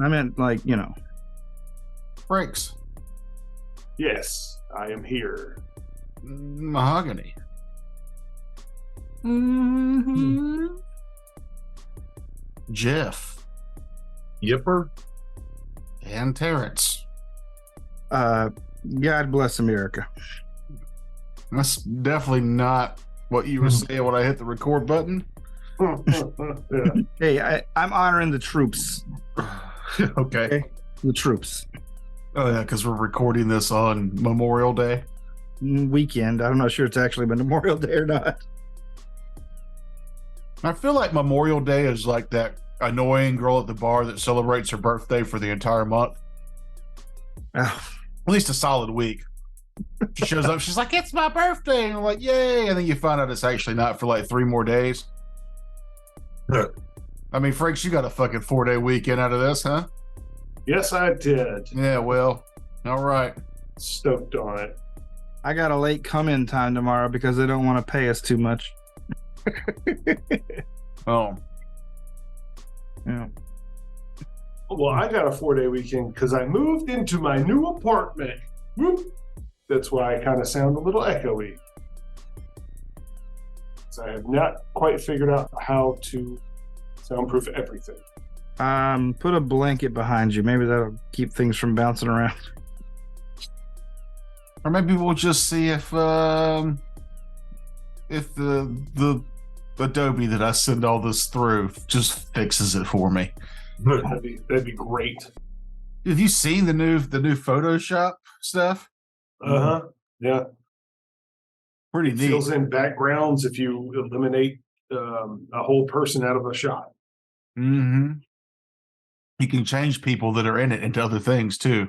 I meant like, Franks. Yes, I am here. Mahogany. Mm-hmm. Jeff. Yipper. And Terrence. God bless America. That's definitely not what you were saying when I hit the record button. Yeah. Hey, I'm honoring the troops. Okay. The troops. Oh, yeah, because we're recording this on Memorial Day. Weekend. I'm not sure it's actually been Memorial Day or not. I feel like Memorial Day is like that annoying girl at the bar that celebrates her birthday for the entire month. Oh. At least a solid week. She shows up, she's like, it's my birthday. And I'm like, yay. And then you find out it's actually not for like 3 more days. I mean, Franks, you got a fucking 4-day weekend out of this, huh? Yes, I did. Yeah, well, all right. Stoked on it. I got a late come-in time tomorrow because they don't want to pay us too much. Oh. Yeah. Well, I got a 4-day weekend because I moved into my new apartment. Whoop. That's why I kind of sound a little echoey. So I have not quite figured out how to soundproof everything. Put a blanket behind you. Maybe that'll keep things from bouncing around. Or maybe we'll just see if the Adobe that I send all this through just fixes it for me. That'd be great. Have you seen the new Photoshop stuff? Uh-huh. Yeah. Pretty It neat. fills in backgrounds if you eliminate a whole person out of a shot. Mm-hmm. You can change people that are in it into other things too.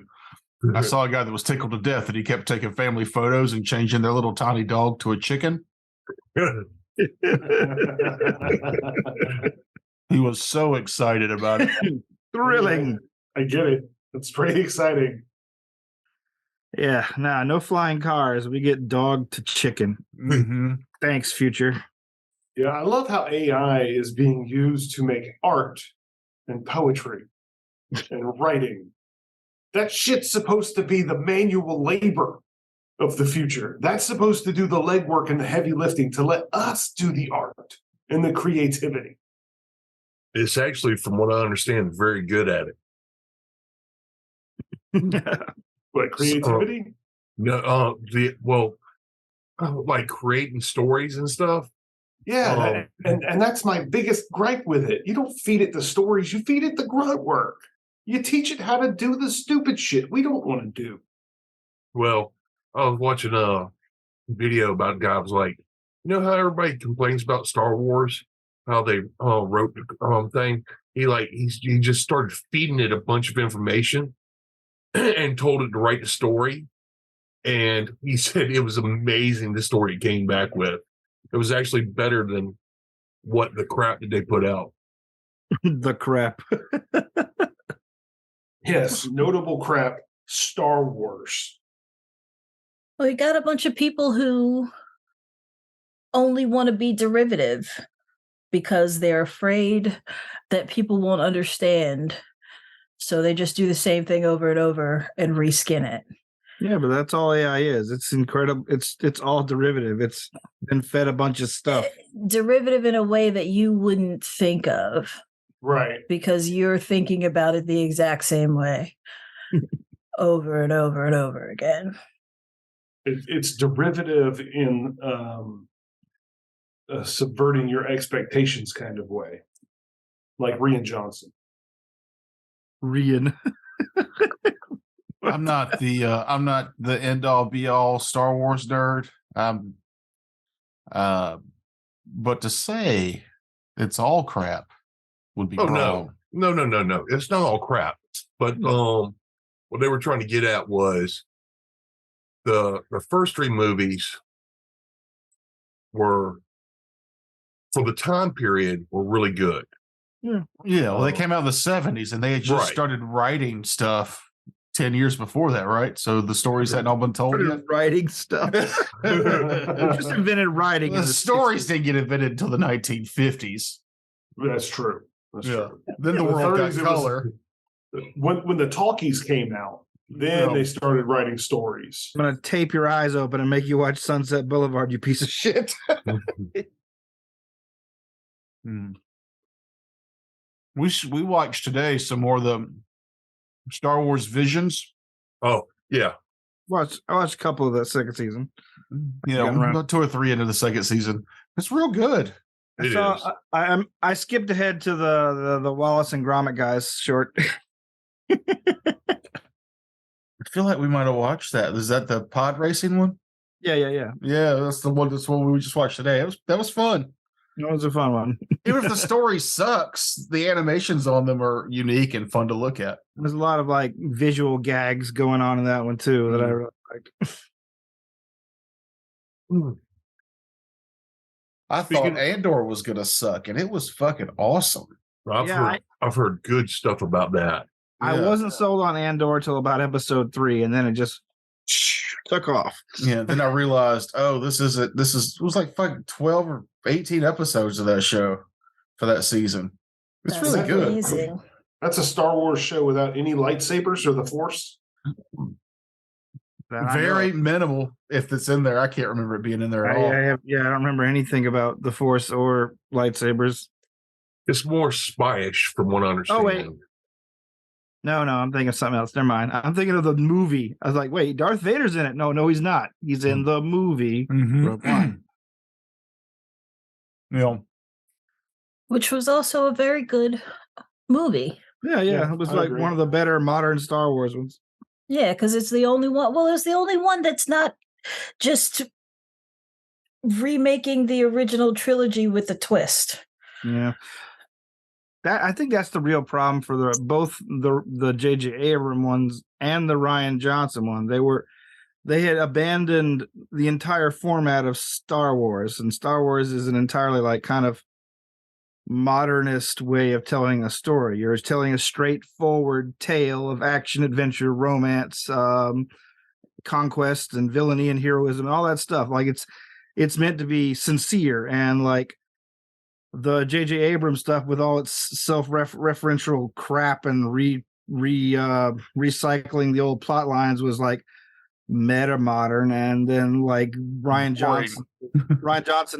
I saw a guy that was tickled to death that he kept taking family photos and changing their little tiny dog to a chicken. He was so excited about it. Thrilling. I get it. It's pretty exciting. Yeah, no flying cars. We get dog to chicken. Mm-hmm. Thanks, future. Yeah, I love how AI is being used to make art and poetry and writing. That shit's supposed to be the manual labor of the future. That's supposed to do the legwork and the heavy lifting to let us do the art and the creativity. It's actually, from what I understand, very good at it. What, creativity? No, like creating stories and stuff. Yeah, and that's my biggest gripe with it. You don't feed it the stories, you feed it the grunt work. You teach it how to do the stupid shit we don't want to do. Well, I was watching a video about a guy who was like, you know how everybody complains about Star Wars, how they wrote the thing? He just started feeding it a bunch of information and told it to write the story. And he said it was amazing, the story it came back with. It was actually better than what the crap that they put out. The crap. Yes, notable crap, Star Wars. Well, you got a bunch of people who only want to be derivative because they're afraid that people won't understand. So they just do the same thing over and over and reskin it. Yeah, but that's all AI is. It's incredible. It's all derivative. It's been fed a bunch of stuff. Derivative in a way that you wouldn't think of. Right. Because you're thinking about it the exact same way over and over and over again. It's derivative in a subverting your expectations kind of way. Like Rian Johnson. Rian. I'm not the end all be all Star Wars nerd. But to say it's all crap would be wrong. No. It's not all crap. But what they were trying to get at was the first 3 movies were, for the time period, were really good. Yeah. Well, they came out in the 70s and they had just started writing stuff 10 years before that, right? So the stories hadn't all been told yet. Writing stuff. They just invented writing. The stories didn't get invented until the 1950s. That's true. That's true. Then the world got color. when the talkies came out, then No. they started writing stories. I'm gonna tape your eyes open and make you watch Sunset Boulevard, you piece of shit. Hmm. We watched today some more of the Star Wars Visions. Oh, yeah. I watched a couple of the second season. You Got know, around. about 2 or 3 into the second season. It's real good. It is. I skipped ahead to the Wallace and Gromit guys short. I feel like we might have watched that. Is that the pod racing one? Yeah. Yeah, that's the one. That's what we just watched today. That was fun. That was a fun one. Even if the story sucks, the animations on them are unique and fun to look at. There's a lot of like visual gags going on in that one too that I really like. I Speaking- thought Andor was gonna suck, and it was fucking awesome. I've heard good stuff about that. I Yeah. wasn't sold on Andor till about episode 3, and then it just took off. Yeah. Then I realized, oh, it was like fucking 12 or 18 episodes of that show for that season. It's That's really good. amazing. That's a Star Wars show without any lightsabers or the Force. That I know Very of. minimal if it's in there. I can't remember it being in there at all. I don't remember anything about the Force or lightsabers. It's more spyish, from what I understand. Oh, wait. No, I'm thinking of something else. Never mind. I'm thinking of the movie. I was like, wait, Darth Vader's in it. No, he's not. He's in the movie. Mhm. Rogue One. Yeah. Which was also a very good movie. Yeah. Yeah, It was I like agree. one of the better modern Star Wars ones. Yeah, because it's the only one. Well, it's the only one that's not just remaking the original trilogy with a twist. Yeah. I think that's the real problem for both the J.J. Abrams ones and the Rian Johnson one. They had abandoned the entire format of Star Wars, and Star Wars is an entirely like kind of modernist way of telling a story. You're telling a straightforward tale of action, adventure, romance, conquest, and villainy and heroism, and all that stuff. Like it's meant to be sincere, and like the J.J. Abrams stuff with all its self-referential crap and recycling the old plot lines was like meta modern, and then like Ryan Johnson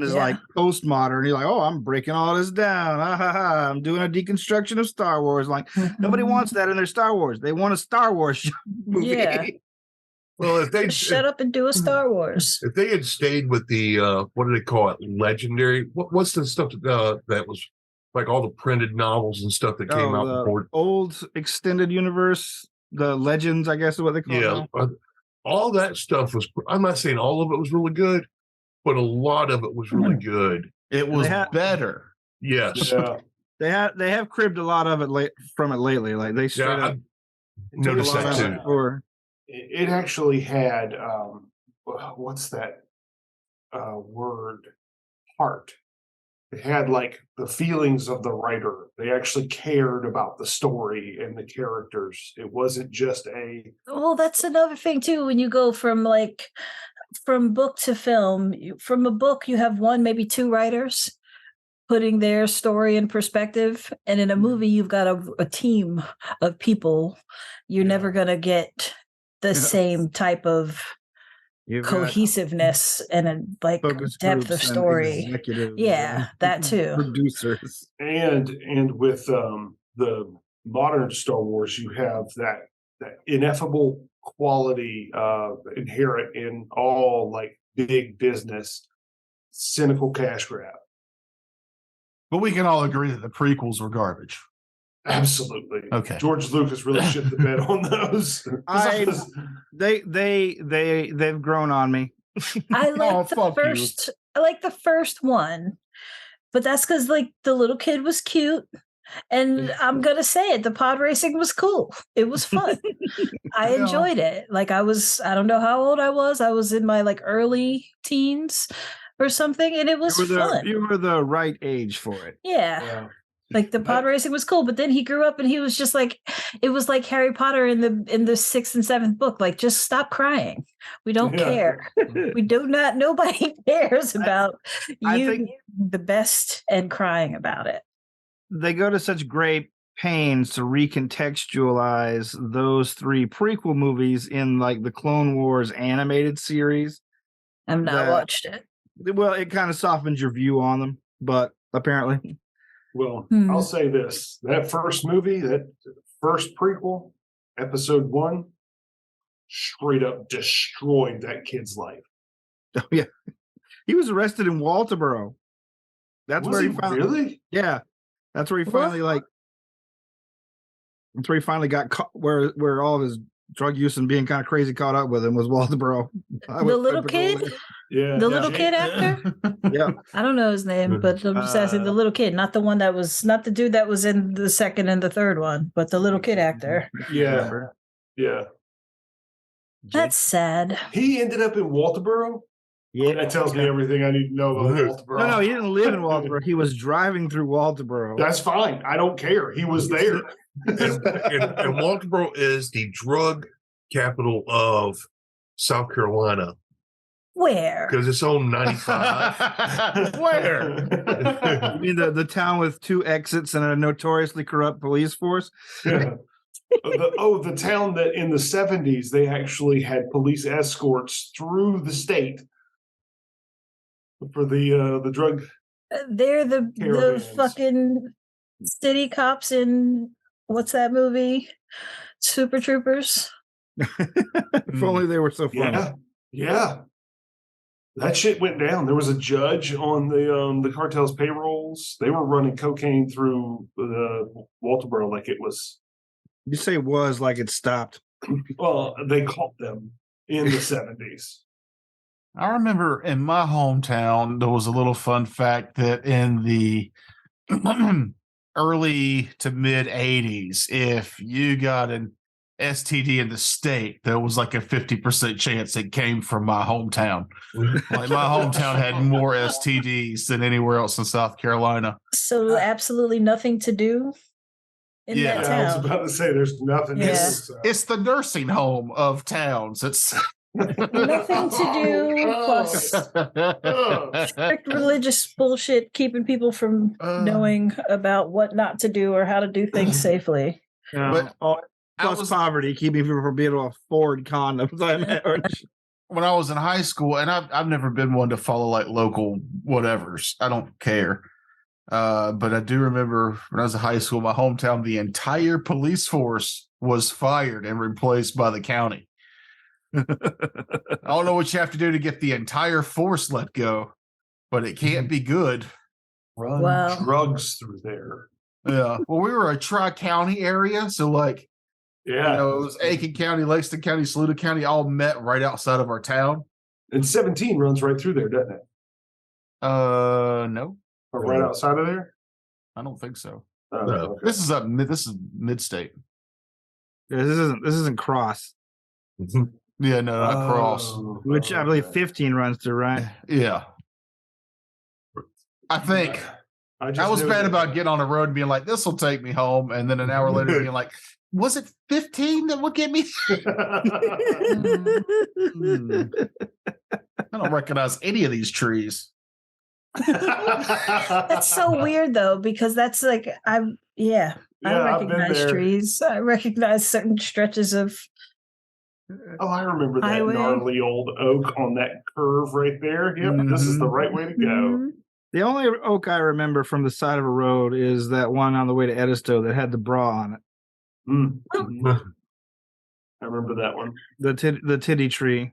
is Yeah. like postmodern. He's like, oh, I'm breaking all this down. I'm doing a deconstruction of Star Wars. Like nobody wants that in their Star Wars. They want a Star Wars movie. Yeah. Well, if they Just shut up and do a Star Wars. if they had stayed with the what do they call it, legendary? What's the stuff that was like all the printed novels and stuff that came out the before? old extended universe, the legends, I guess is what they call it Yeah, now. all that stuff was. I'm not saying all of it was really good, but a lot of it was really good. It was better. Yes. Yeah. They have cribbed a lot of it from it lately. Like they straight Yeah, up I noticed took a lot that of too. it for- It actually had what's that word? Heart. It had like the feelings of the writer. They actually cared about the story and the characters. It wasn't just a Well, that's another thing too. When you go from book to film, from a book, you have one, maybe two writers putting their story in perspective. And in a movie, you've got a team of people. You're never going to get the same type of you've got cohesiveness and focus depth of groups and story. executives Yeah, and that too. producers. and with the modern Star Wars, you have that ineffable quality inherent in all like big business, cynical cash grab. But we can all agree that the prequels were garbage. Absolutely. Okay. George Lucas really shit the bed on those. They've grown on me. I Oh, like fuck you. I like the first one, but that's because like the little kid was cute. And I'm gonna say it, the pod racing was cool. It was fun. I Yeah. enjoyed it. Like I don't know how old I was. I was in my like early teens or something, and it was fun. You were the right age for it. Yeah. Yeah. Like the pod racing was cool, but then he grew up and he was just like, it was like Harry Potter in the 6th and 7th book. Like, just stop crying. We don't Yeah. care. We do not. Nobody cares about I you think- being the best and crying about it. They go to such great pains to recontextualize those 3 prequel movies in like the Clone Wars animated series. I've not that- watched it. Well, it kind of softens your view on them, but apparently, Well, Hmm. I'll say this: that first movie, that first prequel, episode 1, straight up destroyed that kid's life. oh yeah, he was arrested in Walterboro. That's Was where he he finally, really? yeah, that's where he What? finally like. That's where he finally got caught. Where all of his drug use and being kind of crazy caught up with him was Walterboro. The little kid? Yeah. The little kid actor? Yeah. I don't know his name, but I'm just asking the little kid, not the one that was, not the dude that was in the second and the third one, but the little kid actor. Yeah. Yeah. That's sad. He ended up in Walterboro. Yeah. That tells me everything I need to know about Walterboro. No, he didn't live in Walterboro. He was driving through Walterboro. That's fine. I don't care. He was there. And Walterboro is the drug capital of South Carolina Where? because it's on 95. Where? You mean the town with 2 exits and a notoriously corrupt police force? Yeah. The town that in the 70s they actually had police escorts through the state for the drug. They're the Caravans. fucking city cops in what's that movie? Super Troopers. If only they were so funny. Yeah, yeah. That shit went down. There was a judge on the cartel's payrolls. They were running cocaine through the Walterboro like it was. You say was like it stopped. Well, they caught them in the 70s. I remember in my hometown, there was a little fun fact that in the early to mid 80s, if you got an STD in the state, there was like a 50% chance it came from my hometown. Like my hometown had more STDs than anywhere else in South Carolina. So absolutely nothing to do in Yeah. that I was town. about to say there's nothing. to Yeah. do, so. It's the nursing home of towns. It's Nothing to do, plus strict religious bullshit keeping people from knowing about what not to do or how to do things safely. But Plus poverty, keeping people from being able to afford condoms. when I was in high school, and I've never been one to follow like local whatevers. I don't care. But I do remember when I was in high school, my hometown, the entire police force was fired and replaced by the county. I don't know what you have to do to get the entire force let go, but it can't be good. Run Wow. drugs through there. Yeah. Well, we were a tri-county area, so like, Yeah. you know, it was Aiken County, Lexington County, Saluda County, all met right outside of our town. And 17 runs right through there, doesn't it? No, Or right outside of there? I don't think so. Oh, No. okay. This is mid-state. This isn't cross, Yeah, no, not cross. Oh, which I believe okay. 15 runs through, right? Yeah. I think I I was knew bad that- about getting on the road and being like, this will take me home. And then an hour later being like, was it 15 that would get me? I don't recognize any of these trees. That's so weird though, because that's like I Yeah, I've been recognize there. trees. I recognize certain stretches of Oh, I remember that Highway. gnarly old oak on that curve right there. Yep, this is the right way to go. Mhm. The only oak I remember from the side of a road is that one on the way to Edisto that had the bra on it. Mm. I remember that one. The titty tree.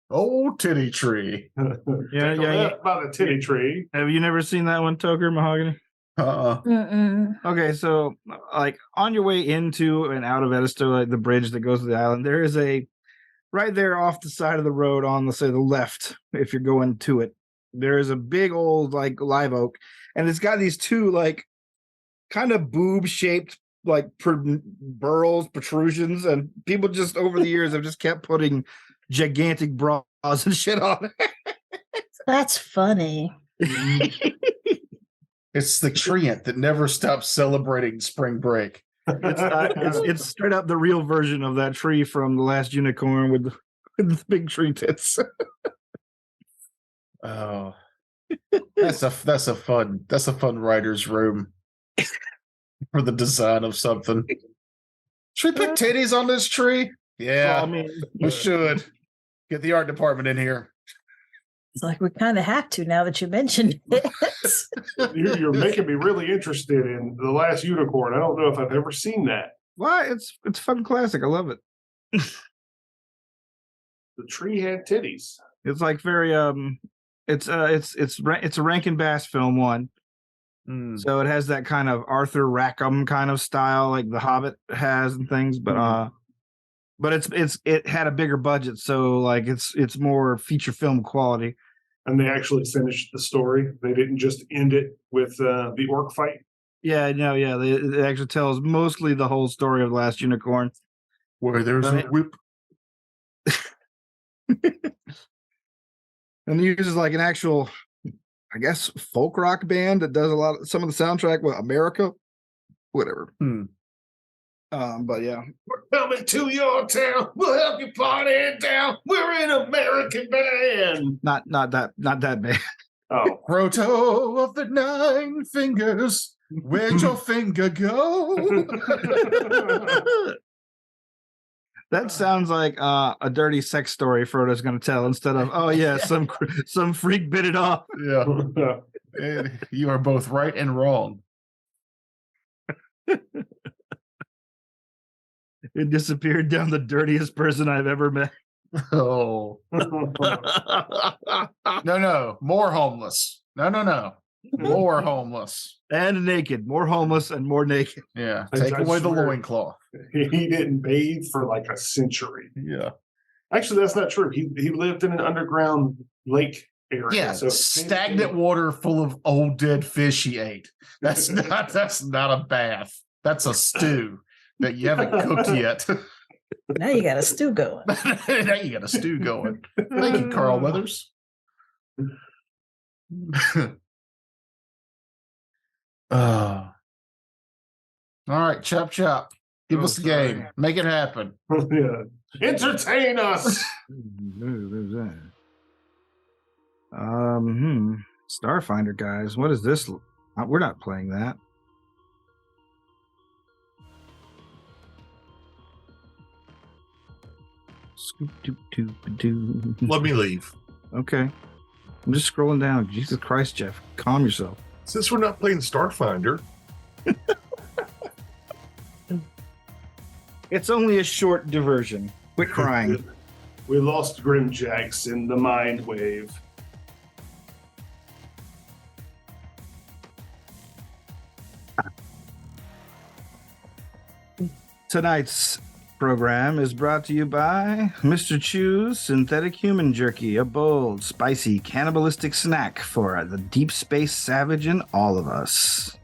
Old titty tree. Yeah, yeah. By the titty tree. Have you never seen that one, Toker Mahogany? Mm-mm. Okay, so like on your way into and out of Edisto, like the bridge that goes to the island, there is a right there off the side of the road on, let's say, the left, if you're going to it. There is a big old like live oak, and it's got these 2 like kind of boob shaped like burls, protrusions, and people just over the years have just kept putting gigantic bras and shit on it. That's funny. It's the treant that never stops celebrating spring break. It's straight up the real version of that tree from The Last Unicorn with the big tree tits. Oh, that's a fun writer's room. for the design of something. Should we put titties on this tree? Yeah, Well, I mean, we should. Get the art department in here. It's like we kind of have to now that you mentioned it. You're making me really interested in The Last Unicorn. I don't know if I've ever seen that. why? It's a fun classic. I love it. The tree had titties. It's like very it's a Rankin Bass film one. Mm. So it has that kind of Arthur Rackham kind of style, like The Hobbit has and things, but it had a bigger budget, so like it's more feature film quality. And they actually finished the story. They didn't just end it with the orc fight. Yeah, no, yeah, it actually tells mostly the whole story of The Last Unicorn. Where there's a whip. And he uses like an actual, I guess, folk rock band that does some of the soundtrack with America, whatever. But yeah, We're coming to your town. We'll help you party down. We're an American band. not that band. Oh, Proto of the 9 fingers. Where'd your finger go? That sounds like a dirty sex story Frodo's going to tell instead of, oh yeah, some freak bit it off. Yeah. And you are both right and wrong. It disappeared down the dirtiest person I've ever met. Oh. No. More homeless. No. More homeless. And naked, more homeless and more naked. Yeah. I Take away the swear. loincloth. he didn't bathe for like a century. Yeah. Actually, that's not true. He lived in an underground lake area. Yeah. So Stagnant water full of old dead fish he ate. That's not a bath. That's a stew that you haven't cooked yet. Now you got a stew going. Now you got a stew going. Thank you, Carl Weathers. All right, chop. Give us the game. Make it happen. Yeah. Entertain us. Starfinder, guys. What is this? We're not playing that. Scoop-doop-doop-doo. Let me leave. Okay. I'm just scrolling down. Jesus Christ, Jeff. Calm yourself. Since we're not playing Starfinder, It's only a short diversion. Quit crying. We lost Grimjacks in the mind wave. Tonight's program is brought to you by Mr. Chew's Synthetic Human Jerky, a bold, spicy, cannibalistic snack for the deep space savage in all of us.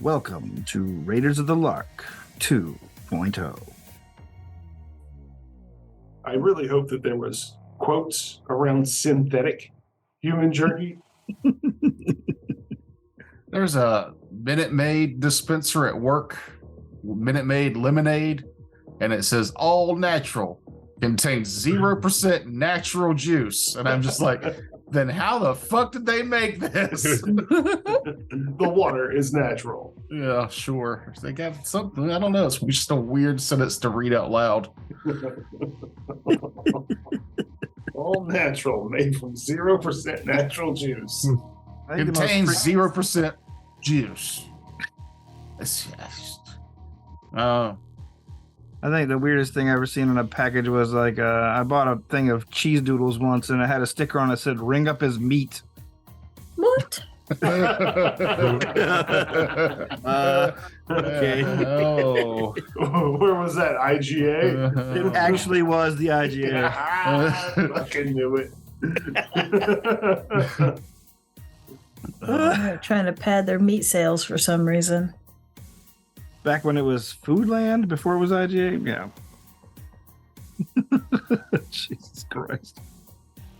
Welcome to Raiders of the Lark 2.0. I really hope that there was quotes around synthetic human jerky. There's a Minute Maid dispenser at work, Minute Maid lemonade, and it says all natural, contains 0% natural juice. And I'm just like, then how the fuck did they make this? The water is natural. Yeah, sure. They got something. I don't know. It's just a weird sentence to read out loud. All natural, made from 0% natural juice. I think the most Contains freak- 0% juice. Oh, I think the weirdest thing I ever seen in a package was like I bought a thing of cheese doodles once, and it had a sticker on it that said "Ring up his meat." What? Okay. Oh. Where was that? IGA? It actually was the IGA. I fucking knew it. They're trying to pad their meat sales for some reason. Back when it was Foodland, before it was IGA, yeah. Jesus Christ!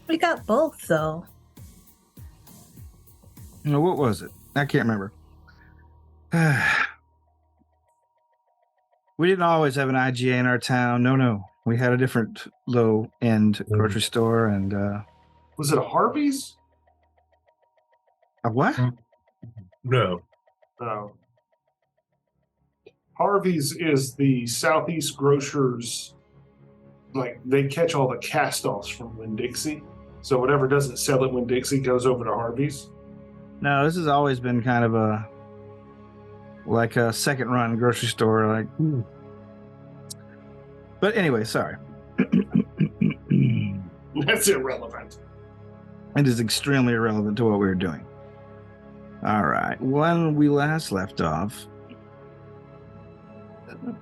We got both though. You know, what was it? I can't remember. We didn't always have an IGA in our town. No. We had a different low-end grocery store and Was it a Harvey's? a what? no. Oh. Harvey's is the Southeast Grocers. Like they catch all the cast-offs from Winn-Dixie. So whatever doesn't sell at Winn-Dixie goes over to Harvey's. No, this has always been kind of a second run grocery store. But anyway, sorry. That's irrelevant. It is extremely irrelevant to what we were doing. All right. When we last left off,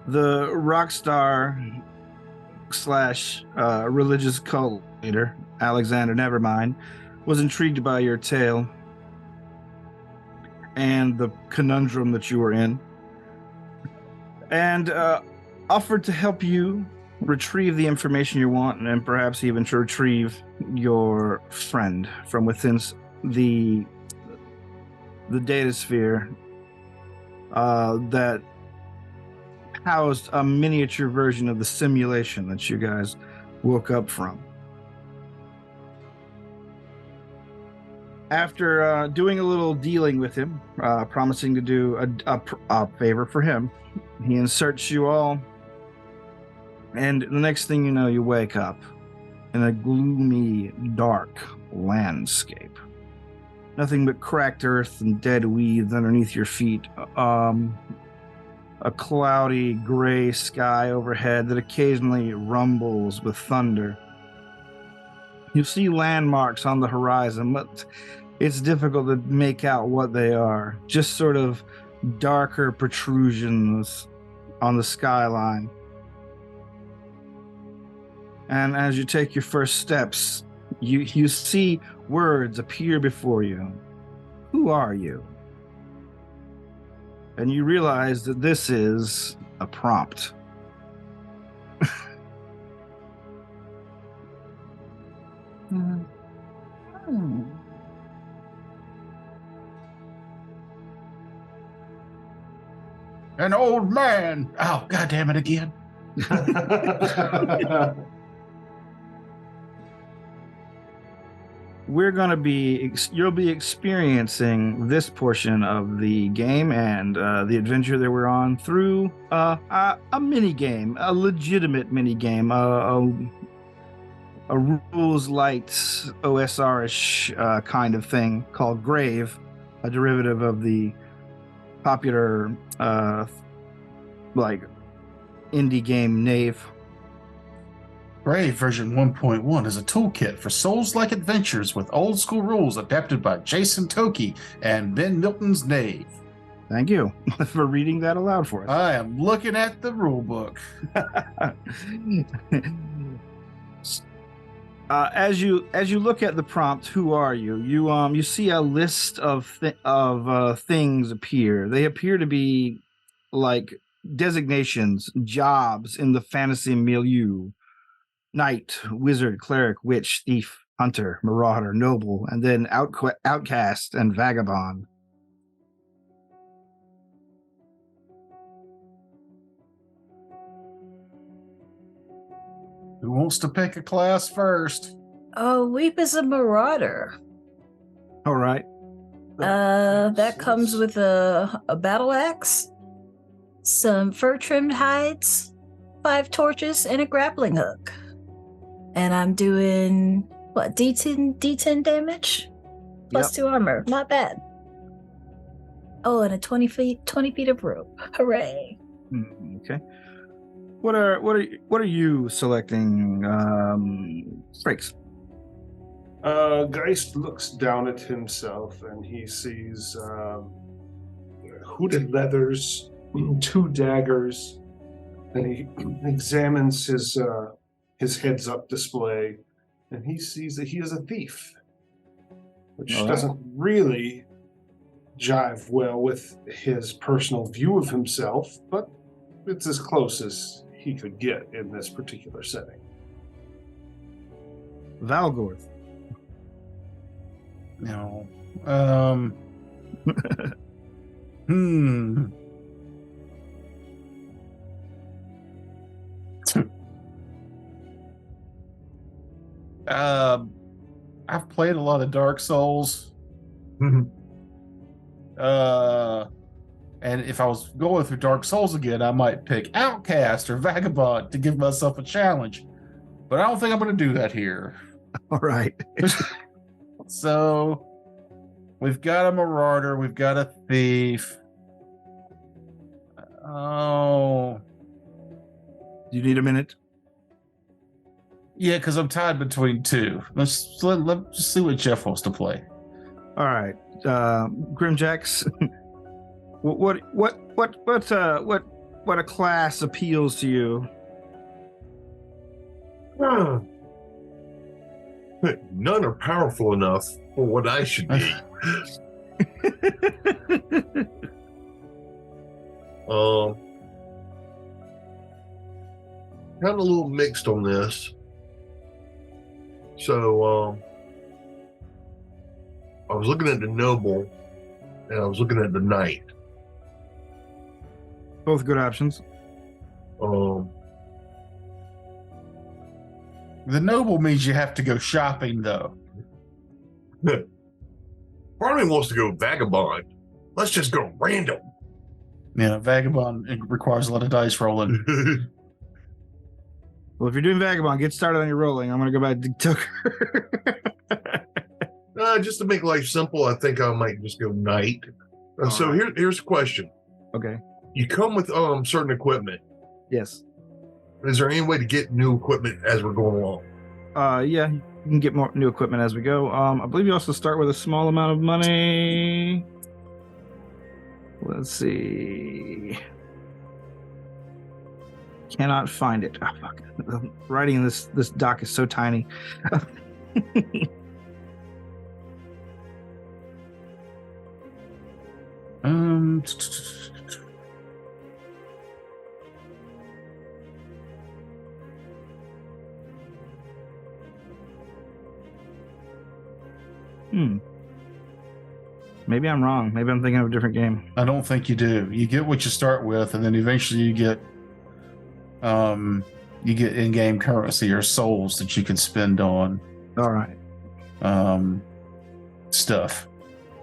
the rock star / religious cult leader, Alexander Nevermind, was intrigued by your tale and the conundrum that you were in, and offered to help you retrieve the information you want, and perhaps even to retrieve your friend from within the data sphere that housed a miniature version of the simulation that you guys woke up from. After doing a little dealing with him, promising to do a favor for him, he inserts you all, and the next thing you know, you wake up in a gloomy, dark landscape. Nothing but cracked earth and dead weeds underneath your feet. A cloudy, gray sky overhead that occasionally rumbles with thunder. You see landmarks on the horizon, but it's difficult to make out what they are. Just sort of darker protrusions on the skyline. And as you take your first steps, you see words appear before you. Who are you? And you realize that this is a prompt. An old man. Oh, God damn it again. You'll be experiencing this portion of the game and the adventure that we're on through a mini game, a legitimate mini game, a rules light OSR-ish kind of thing called Grave, a derivative of the popular indie game Knave. Brave version 1.1 is a toolkit for Souls-like adventures with old-school rules adapted by Jason Toki and Ben Milton's Knave. Thank you for reading that aloud for us. I am looking at the rule book. As you look at the prompt, who are you? You see a list of things appear. They appear to be like designations, jobs in the fantasy milieu. Knight, wizard, cleric, witch, thief, hunter, marauder, noble, and then outcast and vagabond. Who wants to pick a class first? Oh, Weep is a marauder. All right. That comes with a battle axe, some fur-trimmed hides, 5 torches, and a grappling hook. And I'm doing, what, D10 damage? Plus 2 armor. Not bad. Oh, and a 20 feet of rope. Hooray. Okay. What are you selecting, Frakes? Geist looks down at himself and he sees hooded leathers, 2 daggers, and he examines his heads-up display, and he sees that he is a thief, which doesn't really jive well with his personal view of himself, but it's as close as he could get in this particular setting. Valgorth. No. I've played a lot of Dark Souls. And if I was going through Dark Souls again, I might pick Outcast or Vagabond to give myself a challenge. But I don't think I'm going to do that here. All right. So we've got a Marauder, we've got a Thief. Oh, You need a minute. yeah, because I'm tied between two. Let's just see what Jeff wants to play. All right. Grimjacks. What a class appeals to you? None are powerful enough for what I should be. Kind of a little mixed on this. So I was looking at the noble and I was looking at the knight. Both good options. The noble means you have to go shopping, though. Part of me wants to go vagabond. Let's just go random. Yeah, Vagabond, it requires a lot of dice rolling. Well, if you're doing Vagabond, get started on your rolling. I'm going to go back to Tucker. Just to make life simple, I think I might just go knight. So right. here's a question. Okay. You come with certain equipment. Yes. Is there any way to get new equipment as we're going along? Yeah, you can get more new equipment as we go. I believe you also start with a small amount of money. Let's see. Cannot find it. Oh, fuck. The writing in this doc is so tiny. Maybe I'm wrong. Maybe I'm thinking of a different game. I don't think you do. You get what you start with, and then eventually you get in-game currency or souls that you can spend on. All right. Stuff.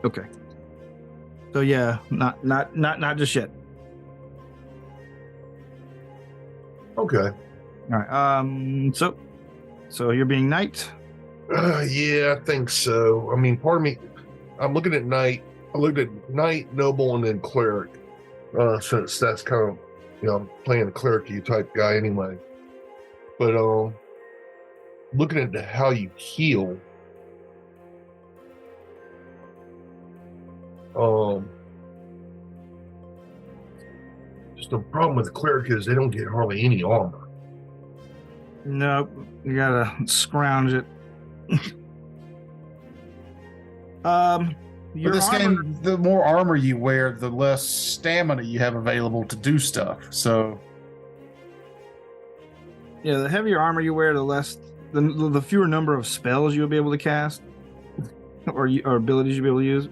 Okay. So yeah, not just yet. Okay. All right. So you're being knight. Yeah, I think so. I mean, part of me, I'm looking at knight. I looked at knight, noble, and then cleric. Since that's kind of, I'm playing a cleric-y type guy anyway. But looking at how you heal, just the problem with the cleric is they don't get hardly any armor. Nope. You gotta scrounge it. But this game, the more armor you wear, the less stamina you have available to do stuff. So, yeah, the heavier armor you wear, the fewer number of spells you'll be able to cast, or abilities you'll be able to use.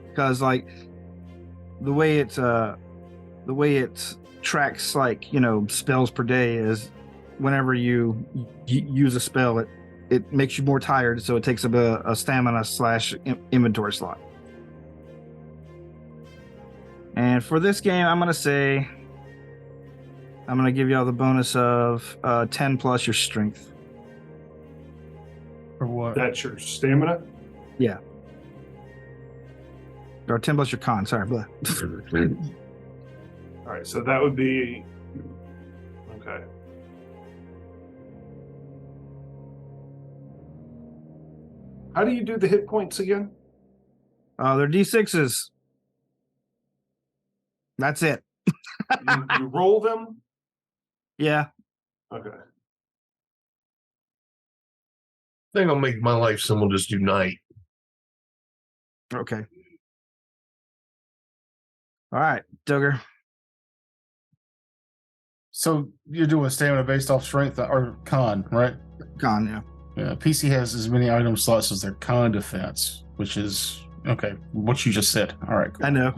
Because like the way it tracks spells per day is whenever you use a spell, it makes you more tired, so it takes up a stamina / inventory slot. And for this game, I'm gonna give y'all the bonus of 10 plus your strength. or what? That's your stamina? Yeah. Or 10 plus your con, sorry. Blah. All right, so that would be... Okay. How do you do the hit points again? They're D6s. That's it. You roll them? Yeah. Okay. I think I'll make my life simple, just do knight. Okay. All right, Duggar. So you're doing stamina based off strength or con, right? Con, yeah. Yeah. PC has as many item slots as their con defense, which is okay. What you just said. All right. Cool. I know.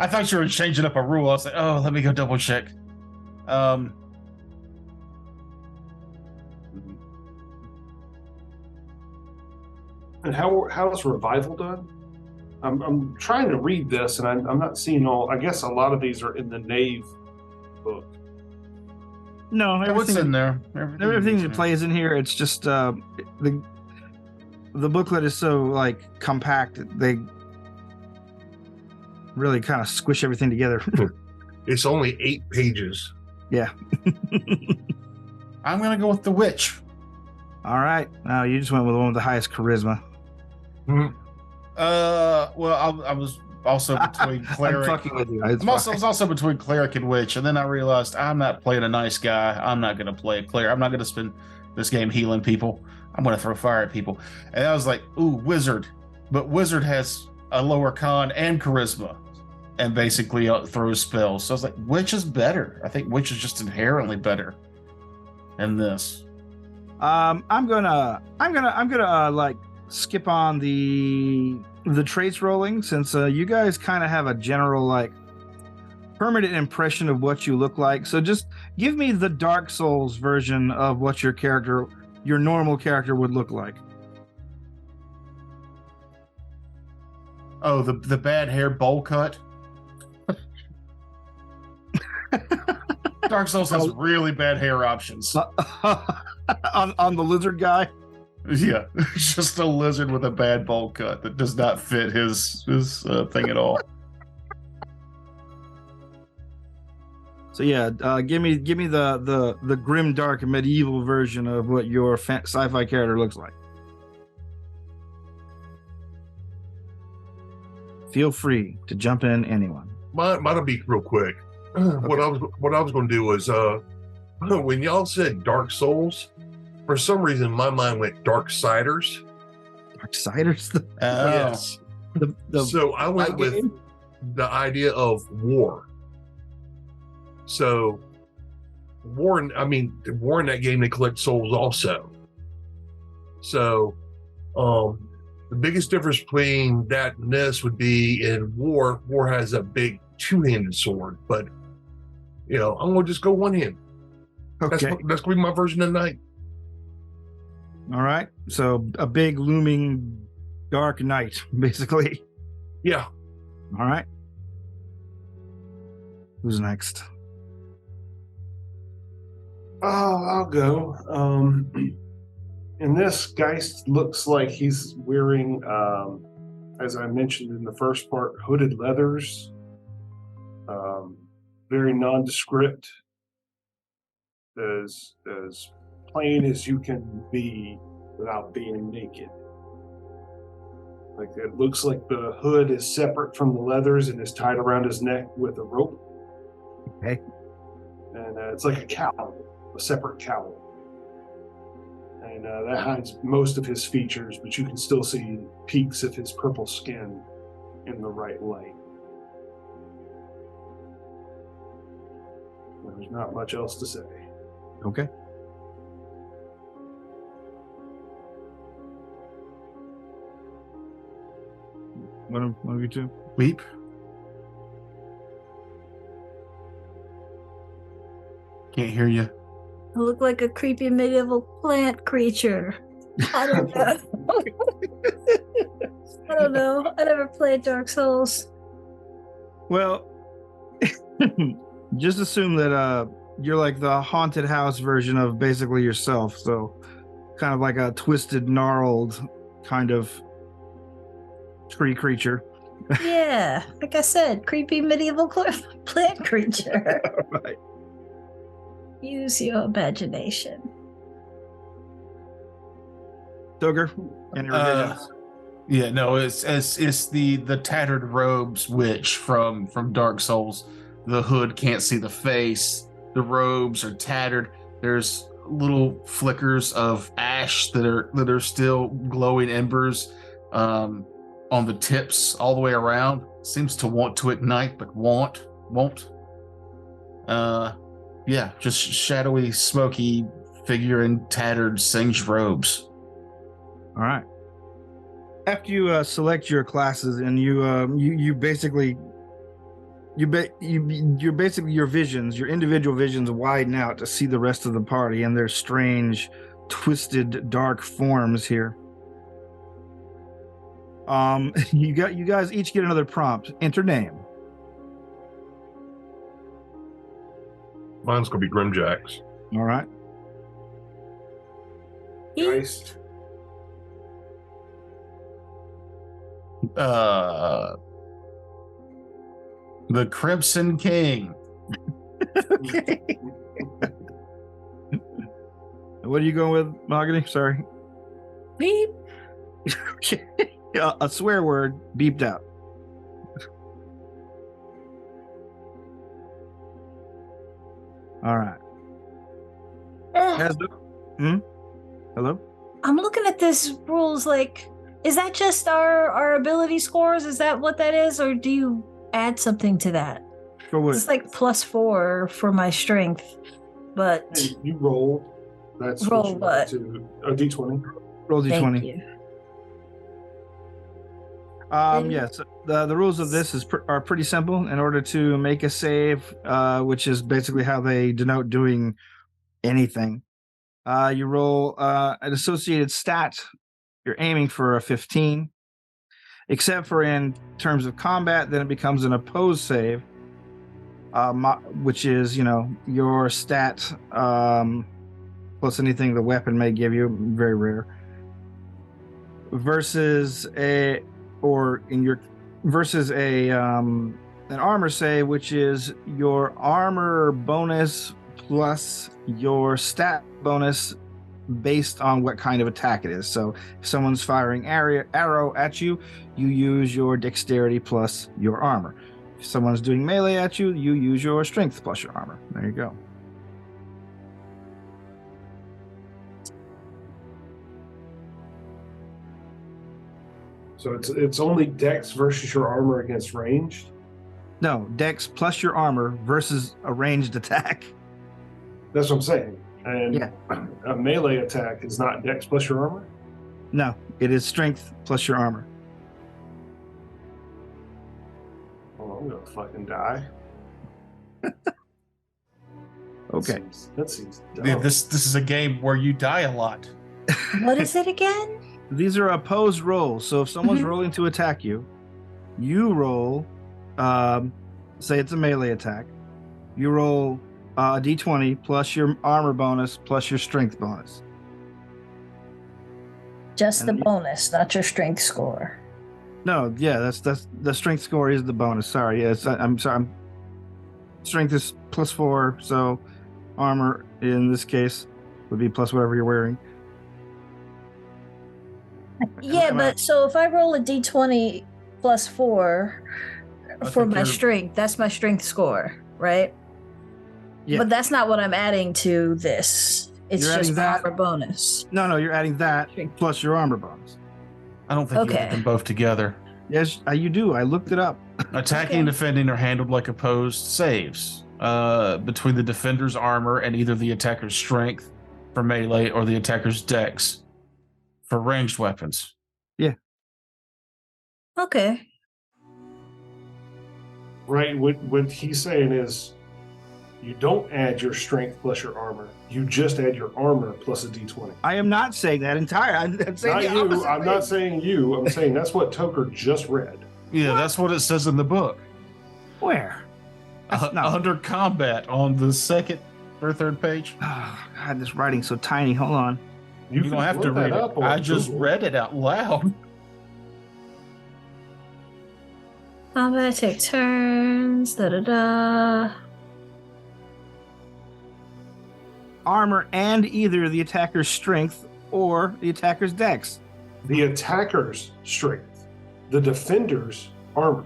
I thought you were changing up a rule. I was like, oh, let me go double check. And how is revival done? I'm trying to read this, and I'm not seeing all. I guess a lot of these are in the Knave book. No, What's in everything there? everything that plays in here. It's just the booklet is so like compact. They really kind of squish everything together. It's only 8 pages. Yeah. I'm gonna go with the witch. All right. Now you just went with the one with the highest charisma. Mhm. Well, I was also between cleric. I'm fucking with you. I was also between cleric and witch, and then I realized I'm not playing a nice guy. I'm not gonna play a cleric. I'm not gonna spend this game healing people. I'm gonna throw fire at people. And I was like, ooh, wizard. But wizard has a lower con and charisma, and basically throws spells. So I was like, witch is better. I think witch is just inherently better than this. I'm gonna like skip on the traits rolling, since you guys kind of have a general like permanent impression of what you look like. So just give me the Dark Souls version of what your normal character would look like. Oh, the bad hair bowl cut. Dark Souls has really bad hair options. on the lizard guy. Yeah, just a lizard with a bad bowl cut that does not fit his thing at all. So yeah, give me the grim dark medieval version of what your sci-fi character looks like. Feel free to jump in, anyone. Mine'll be real quick. What I was going to do was when y'all said Dark Souls, for some reason my mind went Darksiders. Darksiders. Yes. So I went with the idea of war. So war in that game, they collect souls also. So the biggest difference between that and this would be in war has a big two-handed sword, but I'm gonna just go one hand. Okay. That's gonna be my version of night. All right. So a big looming dark knight, basically. Yeah. All right. Who's next? I'll go. And this Geist looks like he's wearing, as I mentioned in the first part, hooded leathers. Very nondescript. As plain as you can be without being naked. Like it looks like the hood is separate from the leathers and is tied around his neck with a rope. Okay. And it's like a cowl, a separate cowl. And that hides most of his features, but you can still see peaks of his purple skin in the right light. There's not much else to say. Okay. One of you two? Weep. Can't hear you. I look like a creepy medieval plant creature. I don't know. I don't know. I never played Dark Souls. Well, just assume that you're like the haunted house version of basically yourself. So kind of like a twisted, gnarled kind of tree creature. Yeah, like I said, creepy medieval plant creature. Right. Use your imagination. Duggar, any revisions? Yeah, no, it's the tattered robes witch from Dark Souls. The hood can't see the face. The robes are tattered. There's little flickers of ash that are still glowing embers on the tips all the way around. Seems to want to ignite, but won't. Yeah, just shadowy, smoky figure in tattered singed robes. All right. After you select your classes and you basically your visions, your individual visions widen out to see the rest of the party and their strange, twisted, dark forms here. You guys each get another prompt. Enter name. Mine's gonna be Grimjacks. All right. Geist. The Crimson King. Okay. What are you going with, Mahogany? Sorry. Beep. Okay. A swear word beeped out. All right. Hello? I'm looking at this rules like, is that just our ability scores? Is that what that is? Or do you add something to that? For what? It's like +4 for my strength, but And you rolled. That's Roll you what? To a d20. Roll thank d20. you. Yes, the rules of this are pretty simple. In order to make a save, which is basically how they denote doing anything, you roll an associated stat. You're aiming for a 15, except for in terms of combat, then it becomes an opposed save, which is your stat plus anything the weapon may give you, very rare, versus an armor save, which is your armor bonus plus your stat bonus based on what kind of attack it is. So if someone's firing arrow at you, you use your dexterity plus your armor. If someone's doing melee at you, you use your strength plus your armor. There you go. So it's only Dex versus your armor against ranged. No, dex plus your armor versus a ranged attack. That's what I'm saying. And Yeah. a melee attack is not Dex plus your armor. No, it is strength plus your armor. Oh, I'm gonna fucking die. Okay. That seems dumb. Yeah, this is a game where you die a lot. What is it again? These are opposed rolls. So if someone's Mhm. rolling to attack you, you roll, say it's a melee attack. You roll a d20 plus your armor bonus plus your strength bonus. Just the And you- bonus, not your strength score. No, yeah, that's the strength score is the bonus. Sorry, yes, I'm sorry. Strength is +4, so armor in this case would be plus whatever you're wearing. Yeah, Am I- but so if I roll a d20 +4 I for think my you're- strength, that's my strength score, right? Yeah. But that's not what I'm adding to this. It's You're just adding my that- armor bonus. No, you're adding that Strength. plus your armor bonus. I don't think you Okay. add them both together. Yes, you do. I looked it up. Attacking and defending are handled like opposed saves between the defender's armor and either the attacker's strength for melee or the attacker's dex for ranged weapons. Okay. Right. What he's saying is, you don't add your strength plus your armor. You just add your armor plus a d20. I am not saying that entire. I'm saying Not the you. opposite I'm way. not saying you. I'm saying that's what Toker just read. Yeah, that's what it says in the book. Where? That's not- Under combat on the second or third page. Oh, God, this writing's so tiny. Hold on. You can don't have to look that read up it. on I just Google. read it out loud. Combat take turns. Da da da. Armor and either the attacker's strength or the attacker's dex. The attacker's strength, the defender's armor.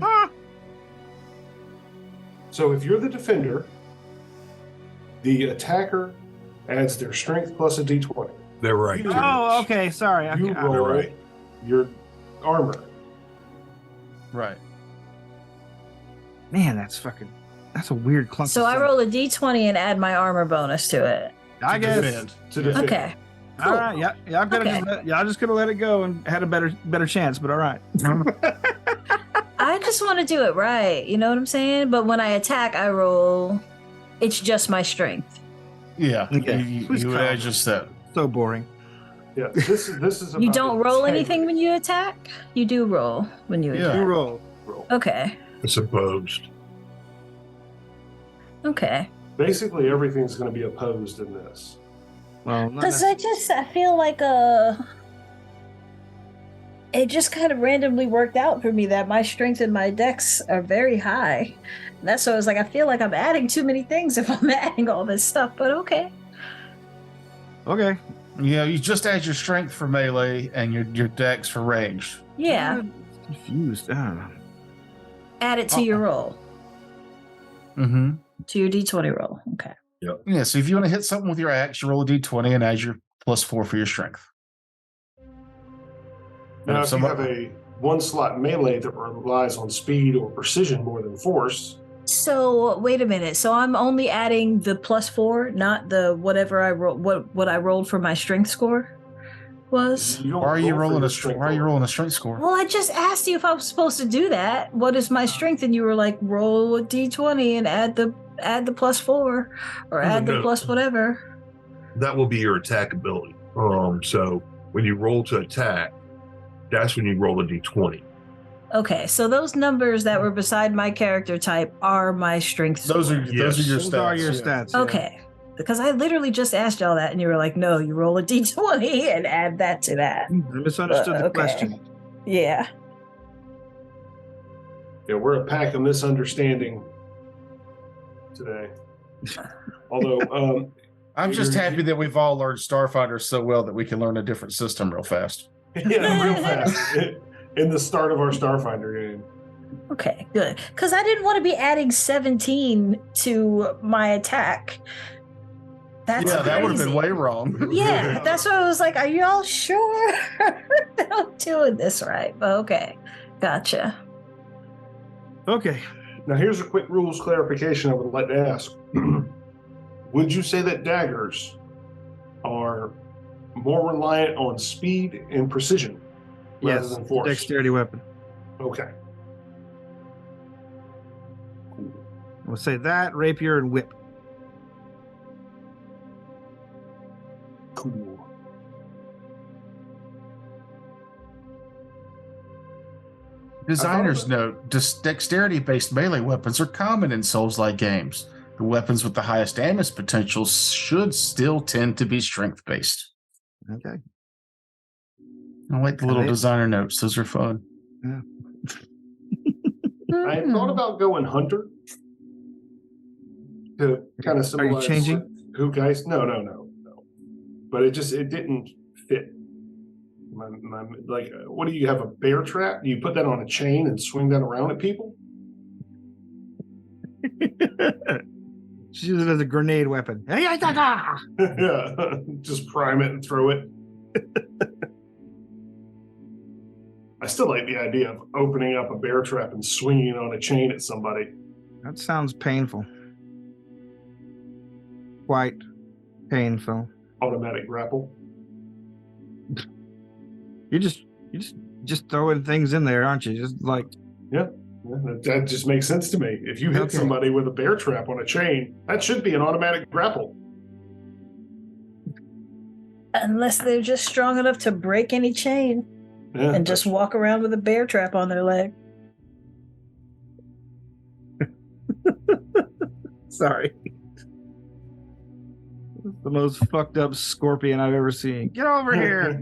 Ah, So if you're the defender, the attacker adds their strength plus a d20. They're right. oh, okay. Sorry. You Okay. roll right. your armor. Right. Man, that's a weird clunk. So I roll a d20 and add my armor bonus to it. I guess. Defend. To defend. Okay. All right. Yeah. I'm gonna Okay. y'all just gonna let it go and had a better chance. But all right. I just want to do it right. You know what I'm saying? But when I attack, I roll. It's just my strength. Yeah, Okay. you Who's would add calm? just that. So boring. Yeah, this is You about don't roll integrity. anything when you attack? You do roll when you Yeah. attack. You roll. Okay. It's opposed. Okay. Basically, everything's going to be opposed in this. Well, not Because necessarily. I feel like it just kind of randomly worked out for me that my strength and my dex are very high. And that's why I was like, I feel like I'm adding too many things if I'm adding all this stuff, but okay. Okay. Yeah, you just add your strength for melee and your dex for range. Yeah. I'm confused. I don't know. Add it to your roll, Mm-hmm. to your d20 roll. Okay. Yeah, so if you want to hit something with your axe, you roll a d20 and add your +4 for your strength. Now, if if you have a one-slot melee that relies on speed or precision more than force, So wait a minute. So I'm only adding the +4, not the whatever I roll. What I rolled for my strength score was. you don't Why are you roll for rolling your a strength Why are you roll. rolling a strength score? Well, I just asked you if I was supposed to do that. What is my strength? And you were like, roll a d20 and add the +4 or add the No. plus whatever. That will be your attack ability. So when you roll to attack, that's when you roll a d20. Okay, so those numbers that were beside my character type are my strength Those are score. those are your Those stats. are your yeah. stats. Yeah. Okay, because I literally just asked y'all that, and you were like, "No, you roll a d20 and add that to that." I misunderstood the Okay. question. Yeah. Yeah, we're a pack of misunderstanding today. Although, I'm just happy that we've all learned Starfighter so well that we can learn a different system real fast. yeah, real fast in the start of our Starfinder game. Okay, good. Because I didn't want to be adding 17 to my attack. That's yeah, that would have been crazy. way wrong. Yeah, that's what I was like. Are y'all sure that I'm doing this right? But okay, gotcha. Okay. Now, here's a quick rules clarification I would like to ask. Would you say that daggers are more reliant on speed and precision rather Yes. than force? Dexterity weapon. Okay. We'll say that, rapier, and whip. Cool. Designers note, dexterity-based melee weapons are common in Souls-like games. The weapons with the highest damage potential should still tend to be strength-based. Okay. I like the little Right. designer notes; those are fun. Yeah. I had thought about going hunter to kind of Are you symbolize changing? who guys. No. But it didn't fit. What do you have, a bear trap? Do you put that on a chain and swing that around at people? She uses it as a grenade weapon. Yeah, just prime it and throw it. I still like the idea of opening up a bear trap and swinging it on a chain at somebody. That sounds painful. Quite painful. Automatic grapple. You just throwing things in there, aren't you? Just like Yeah, that just makes sense to me. If you hit Okay. somebody with a bear trap on a chain, that should be an automatic grapple. Unless they're just strong enough to break any chain Yeah, and just walk around with a bear trap on their leg. sorry. It's the most fucked up scorpion I've ever seen. Get over here.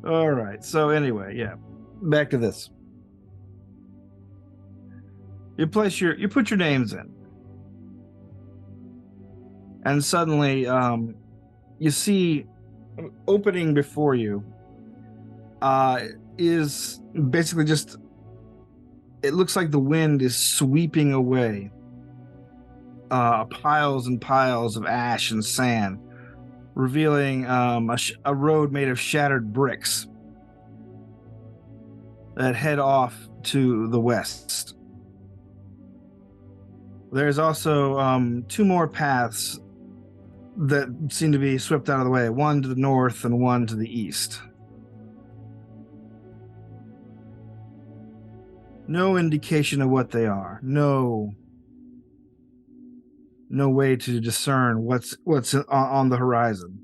All right. So anyway, yeah. Back to this. You put your names in. And suddenly you see opening before you is basically just, it looks like the wind is sweeping away piles and piles of ash and sand, revealing a road made of shattered bricks that head off to the west. There's also two more paths that seem to be swept out of the way, one to the north and one to the east. No indication of what they are. No no way to discern what's on the horizon.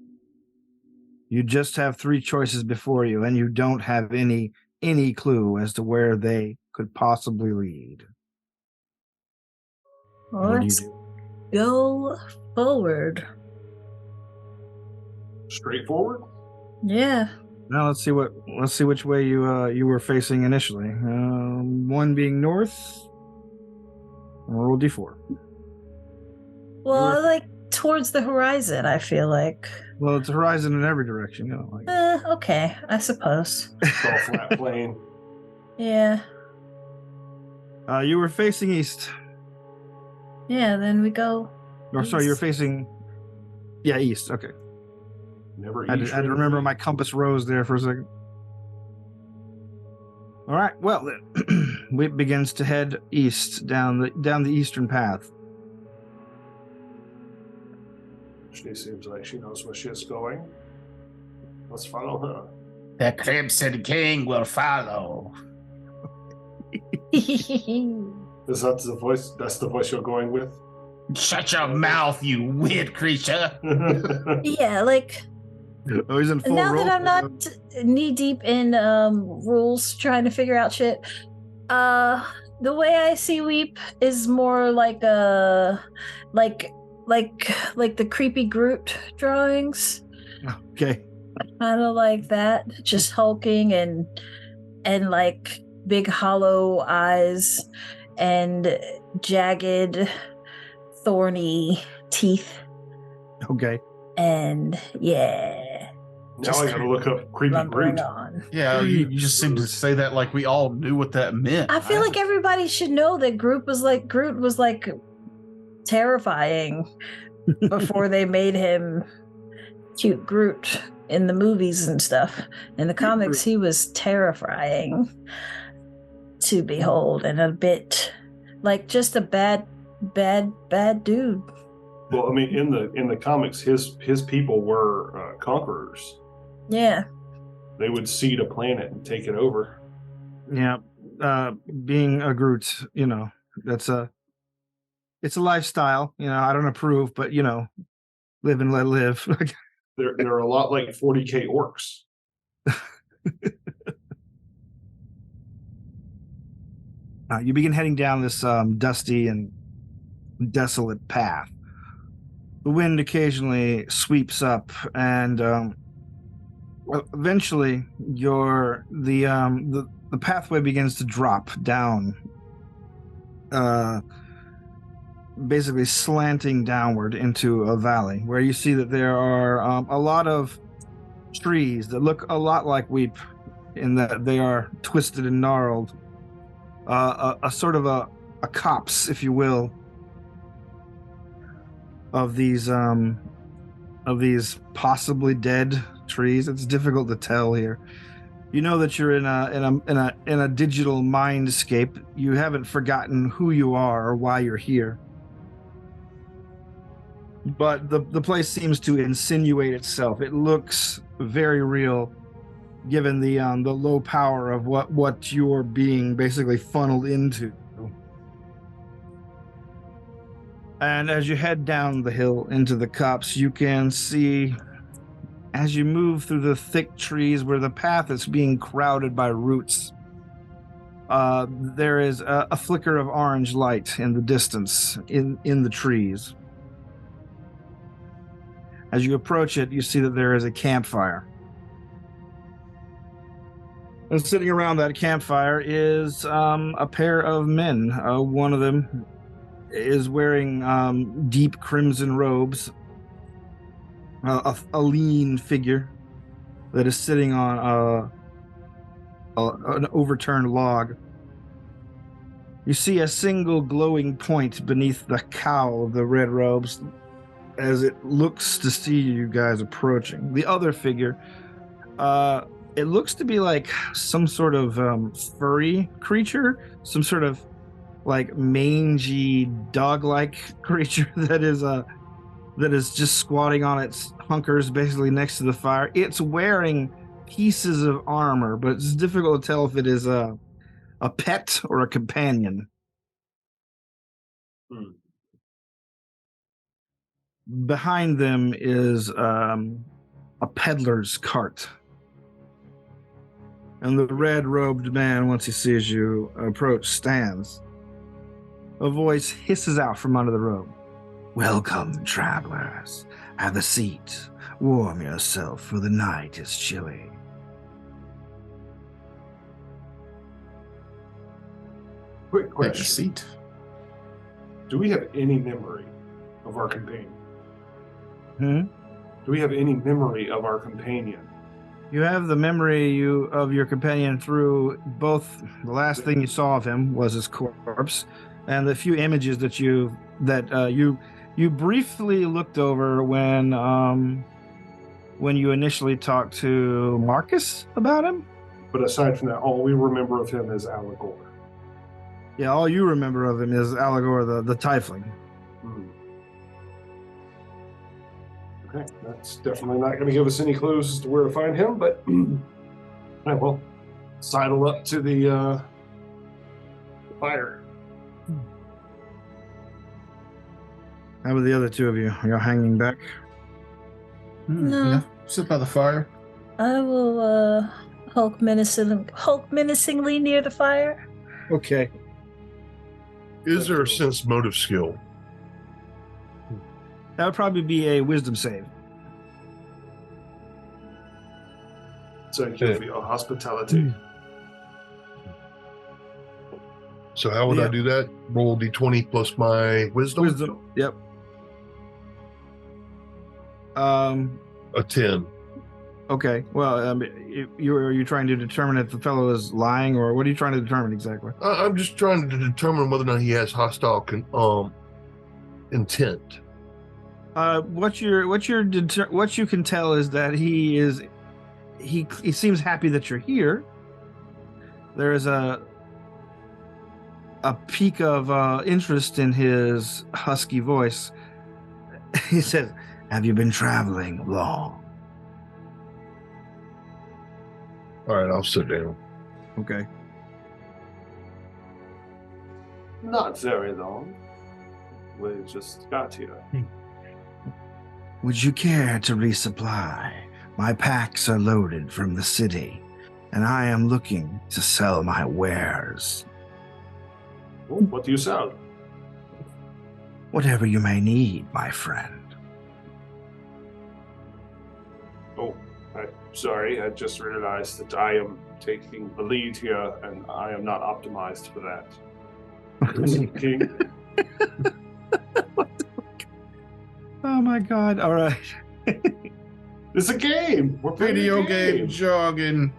You just have 3 choices before you, and you don't have any clue as to where they could possibly lead. Well, What do you let's do? go forward. Straightforward. Yeah. Now let's see which way you were facing initially. 1 being north. Roll d4. Well, were- I like towards the horizon, I feel like. Well, it's a horizon in every direction, you know. Like, Okay, I suppose. It's all flat plane. Yeah. you were facing east. Yeah, then we go. Or sorry, you're east. facing. Yeah, east. Okay. Never I had to remember my compass rose there for a second. All right. Well, then, Whip begins to head east down the eastern path. She seems like she knows where she's going. Let's follow her. The Crimson King will follow. Is that the voice? That's the voice you're going with? Shut your mouth, you weird creature. Yeah, like Oh, he's in full now roll. that I'm not knee deep in rules trying to figure out shit, the way I see Weep is more like like the creepy Groot drawings. Okay. Kind of like that, just hulking and like big hollow eyes and jagged thorny teeth. Okay. And yeah, Now I gotta look up creepy lumbering Groot. on. Yeah, you just seem to say that like we all knew what that meant. I feel like everybody should know that Groot was like terrifying before they made him cute Groot in the movies and stuff. In the comics, he was terrifying to behold and a bit like just a bad dude. Well, I mean, in the comics, his people were conquerors. Yeah. They would seed a planet and take it over. Yeah. Being a Groot, you know, it's a lifestyle. You know, I don't approve, but you know, live and let live. They're a lot like 40K orcs. You begin heading down this dusty and desolate path. The wind occasionally sweeps up, and eventually, the pathway begins to drop down, basically slanting downward into a valley, where you see that there are a lot of trees that look a lot like Weep, in that they are twisted and gnarled. A sort of a copse, if you will, of these possibly dead trees. It's difficult to tell here. You know that you're in a digital mindscape. You haven't forgotten who you are or why you're here. But the place seems to insinuate itself. It looks very real, given the low power of what you're being basically funneled into. And as you head down the hill into the copse, you can see, as you move through the thick trees where the path is being crowded by roots, there is a flicker of orange light in the distance in the trees. As you approach it, you see that there is a campfire. And sitting around that campfire is a pair of men. One of them is wearing deep crimson robes, a lean figure that is sitting on an overturned log. You see a single glowing point beneath the cowl of the red robes as it looks to see you guys approaching. The other figure, it looks to be like some sort of furry creature, some sort of like mangy dog-like creature that is just squatting on its hunkers basically next to the fire. It's wearing pieces of armor, but it's difficult to tell if it is a pet or a companion. behind them is a peddler's cart. And the red-robed man, once he sees you approach, stands. A voice hisses out from under the robe. Welcome, travelers. Have a seat. Warm yourself, for the night is chilly. Quick Take a question. seat. Do we have any memory of our companion? Hmm? Do we have any memory of our companion? You have the memory of your companion through both the last thing you saw of him was his corpse, and the few images that you briefly looked over when you initially talked to Marcus about him. But aside from that, all we remember of him is Allegor. Yeah, all you remember of him is Allegor the Tiefling. Okay, that's definitely not going to give us any clues as to where to find him, but I will sidle up to the fire. How about the other two of you? Are y'all hanging back? No. Sit by the fire. I will hulk menacingly near the fire. Okay. Is there a sense motive skill? That would probably be a wisdom save. Thank you for your hospitality. So how would I do that? Roll d20 plus my wisdom? Wisdom. Yep. A 10. Okay. Well, are you trying to determine if the fellow is lying, or what are you trying to determine exactly? I'm just trying to determine whether or not he has hostile intent. What you can tell is that he seems happy that you're here. There is a peak of interest in his husky voice. He says, "Have you been traveling long?" All right, I'll sit down. Okay. Not very long. We just got here. Would you care to resupply? My packs are loaded from the city, and I am looking to sell my wares. Oh, what do you sell? Whatever you may need, my friend. Oh, I'm sorry. I just realized that I am taking the lead here, and I am not optimized for that. King. Oh my God! All right. It's a game. We're playing Video a game jargon.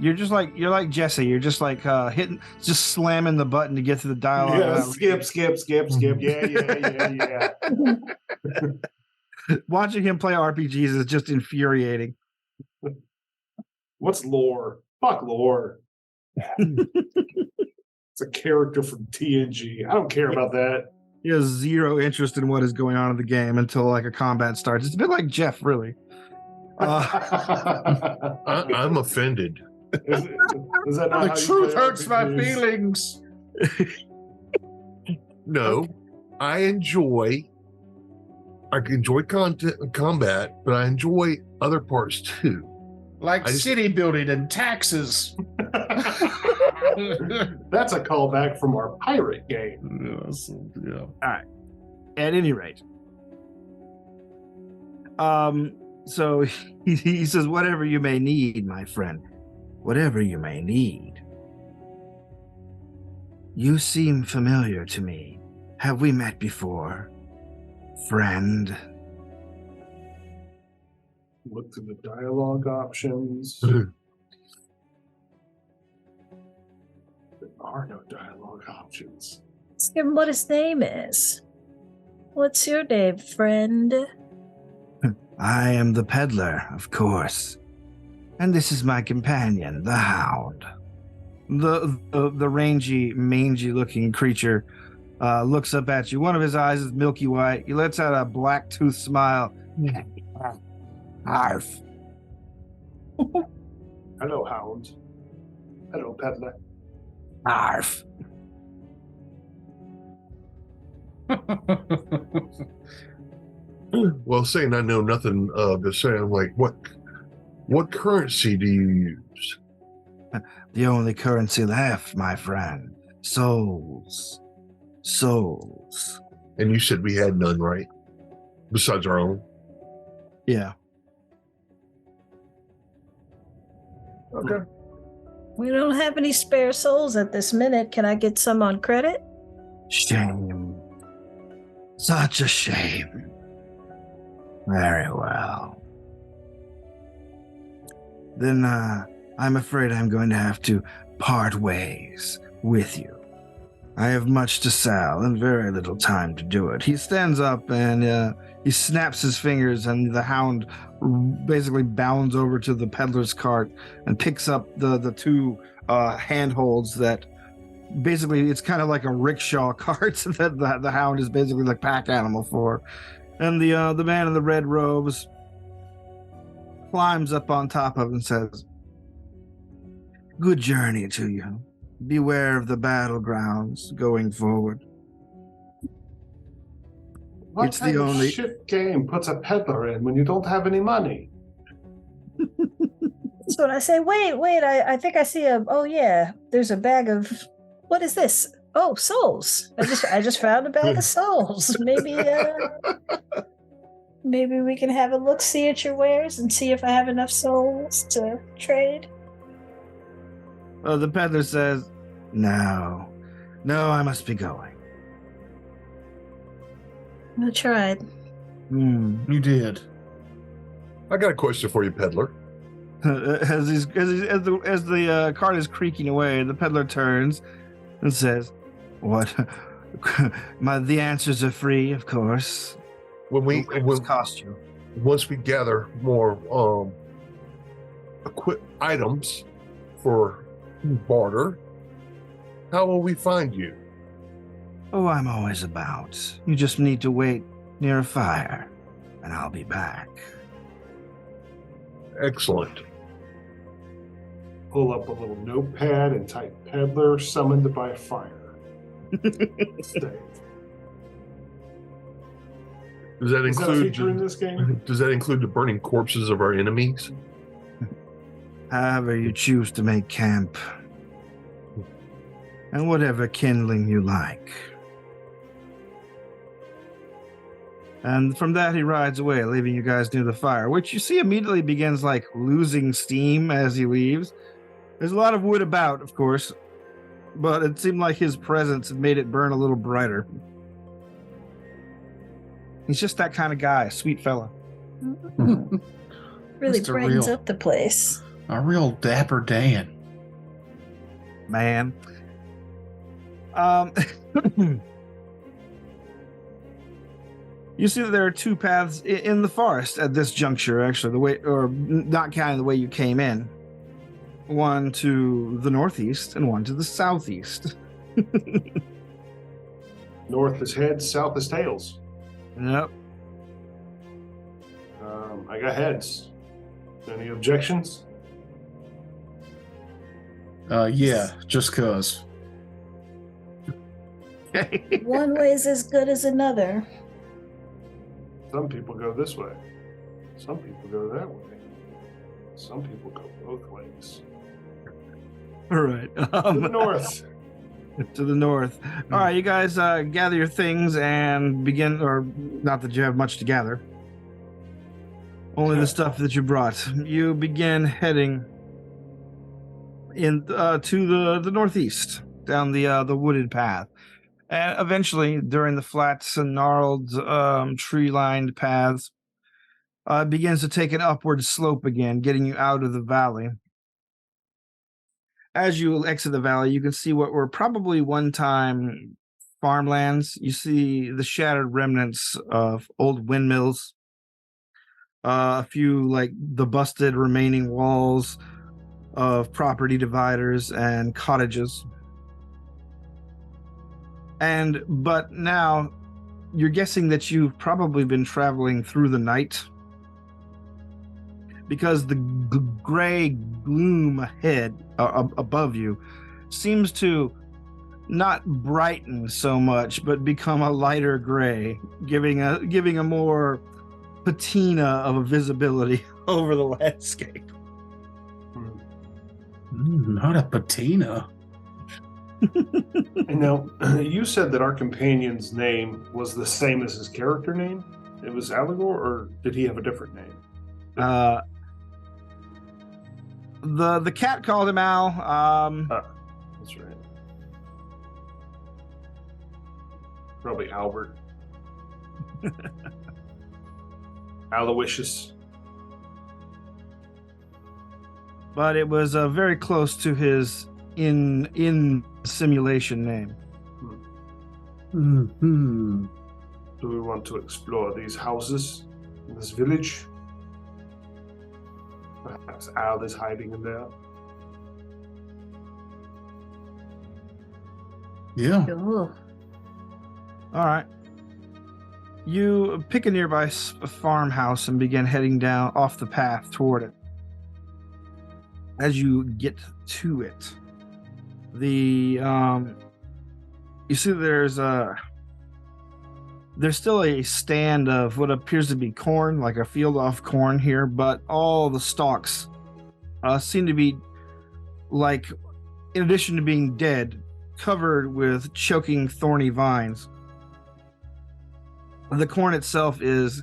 You're like Jesse. You're just like just slamming the button to get to the dialogue. Yeah, without skip. Yeah. Watching him play RPGs is just infuriating. What's lore? Fuck lore. It's a character from TNG. I don't care about that. He has zero interest in what is going on in the game until like a combat starts. It's a bit like Jeff, really. I'm offended. Is that not The how you truth play hurts my RPGs? feelings. No, I enjoy combat, but I enjoy other parts too. Like city building and taxes. That's a callback from our pirate game. Yeah. At any rate. So he says, whatever you may need, my friend. Whatever you may need. You seem familiar to me. Have we met before? Friend? Look through the dialogue options. There are no dialogue options. Ask him what his name is. What's your name, friend? I am the peddler, of course. And this is my companion, the hound. The rangy, mangy-looking creature looks up at you. One of his eyes is milky white. He lets out a black-toothed smile. Arf. Hello, hound. Hello, peddler. Arf. Well, saying I know nothing, just saying, like, what currency do you use? The only currency left, my friend. Souls. Souls. And you said we had none, right? Besides our own. Yeah. Okay. We don't have any spare souls at this minute. Can I get some on credit? Shame. Such a shame. Very well. Then, I'm afraid I'm going to have to part ways with you. I have much to sell and very little time to do it. He stands up and he snaps his fingers, and the hound basically bounds over to the peddler's cart and picks up the two handholds that basically it's kind of like a rickshaw cart that the hound is basically the pack animal for. And the man in the red robes climbs up on top of it and says, "Good journey to you. Beware of the battlegrounds going forward." What It's the kind only- of shit game puts a peddler in when you don't have any money? So I say, wait, I think I see oh yeah, there's a bag of, what is this? Oh, souls. I just found a bag of souls. Maybe we can have a look, see at your wares and see if I have enough souls to trade. The peddler says, No, I must be going. I tried. You did. I got a question for you, peddler. As the cart is creaking away, the peddler turns and says, "What? The answers are free, of course. When we What will it cost you?" once we gather more items for barter, how will we find you? Oh, I'm always about. You just need to wait near a fire, and I'll be back. Excellent. Pull up a little notepad and type "peddler summoned by fire." Stay. Does that Is that a include feature in this game? Does that include the burning corpses of our enemies? However you choose to make camp, and whatever kindling you like. And from that, he rides away, leaving you guys near the fire, which you see immediately begins like losing steam as he leaves. There's a lot of wood about, of course, but it seemed like his presence had made it burn a little brighter. He's just that kind of guy, sweet fella. Really Just a brightens real- up the place. A real dapper Dan. Man. You see that there are two paths in the forest at this juncture, actually, the way, or not counting the way you came in. One to the northeast and one to the southeast. North is heads, south is tails. Yep. I got heads. Any objections? Yeah, just cause. One way's as good as another. Some people go this way. Some people go that way. Some people go both ways. All right. To the north. To the north. All right, you guys gather your things and begin, or not that you have much to gather. Only the stuff that you brought. You begin heading in to the northeast, down the wooded path. And eventually, during the flat and gnarled, tree-lined paths, it begins to take an upward slope again, getting you out of the valley. As you exit the valley, you can see what were probably one-time farmlands. You see the shattered remnants of old windmills, a few like the busted remaining walls of property dividers and cottages. But now you're guessing that you've probably been traveling through the night, because the gray gloom ahead, above you, seems to not brighten so much, but become a lighter gray, giving a more patina of a visibility over the landscape. Not a patina. And now, you said that our companion's name was the same as his character name? It was Allegor, or did he have a different name? The cat called him Al. That's right. Probably Albert. Aloysius. But it was very close to his in simulation name. Mm-hmm. Do we want to explore these houses in this village? Perhaps Al is hiding in there. Yeah. Cool. All right. You pick a nearby farmhouse and begin heading down off the path toward it. As you get to it, you see there's still a stand of what appears to be corn, like a field of corn here, but all the stalks seem to be, like, in addition to being dead, covered with choking thorny vines. The corn itself is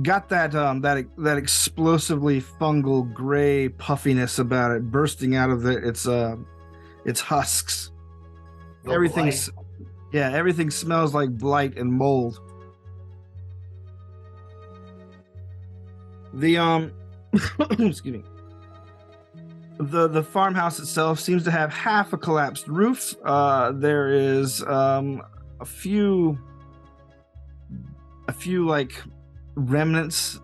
got that explosively fungal gray puffiness about it, bursting out of its husks. Everything smells like blight and mold. The excuse me. The farmhouse itself seems to have half a collapsed roof. There is a few like remnants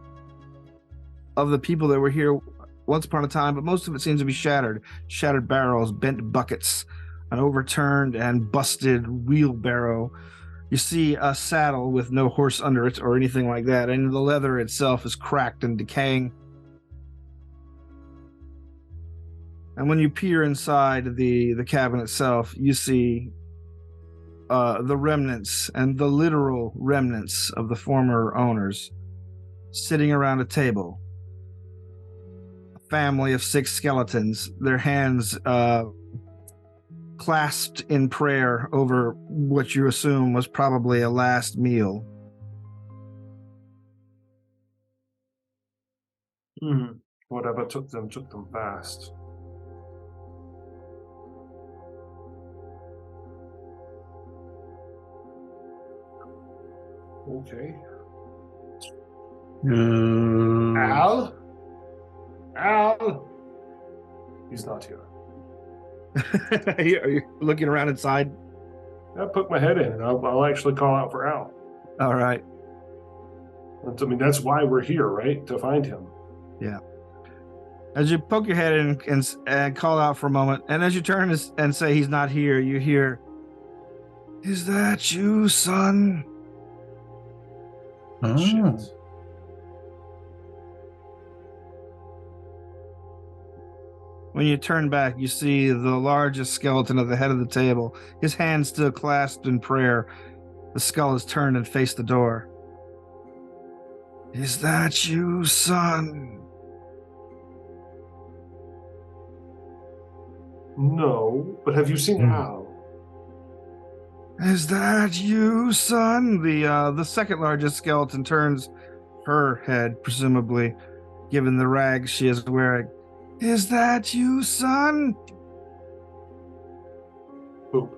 of the people that were here once upon a time, but most of it seems to be shattered barrels, bent buckets, an overturned and busted wheelbarrow. You see a saddle with no horse under it or anything like that, and the leather itself is cracked and decaying. And when you peer inside the cabin itself, you see the remnants and the literal remnants of the former owners sitting around a table. A family of 6 skeletons, their hands clasped in prayer over what you assume was probably a last meal. Whatever took them fast. Okay. Al? He's not here. Are you looking around inside? I poke my head in and I'll actually call out for Al. All right. I mean, that's why we're here, right? To find him. Yeah. As you poke your head in and call out for a moment, and as you turn and say he's not here, you hear, "Is that you, son?" Oh. Shit. When you turn back, you see the largest skeleton at the head of the table, his hands still clasped in prayer. The skull is turned and faced the door. "Is that you, son?" No, but have you seen Al? "Is that you, son?" The second largest skeleton turns her head, presumably, given the rags she is wearing. "Is that you, son?" Boop.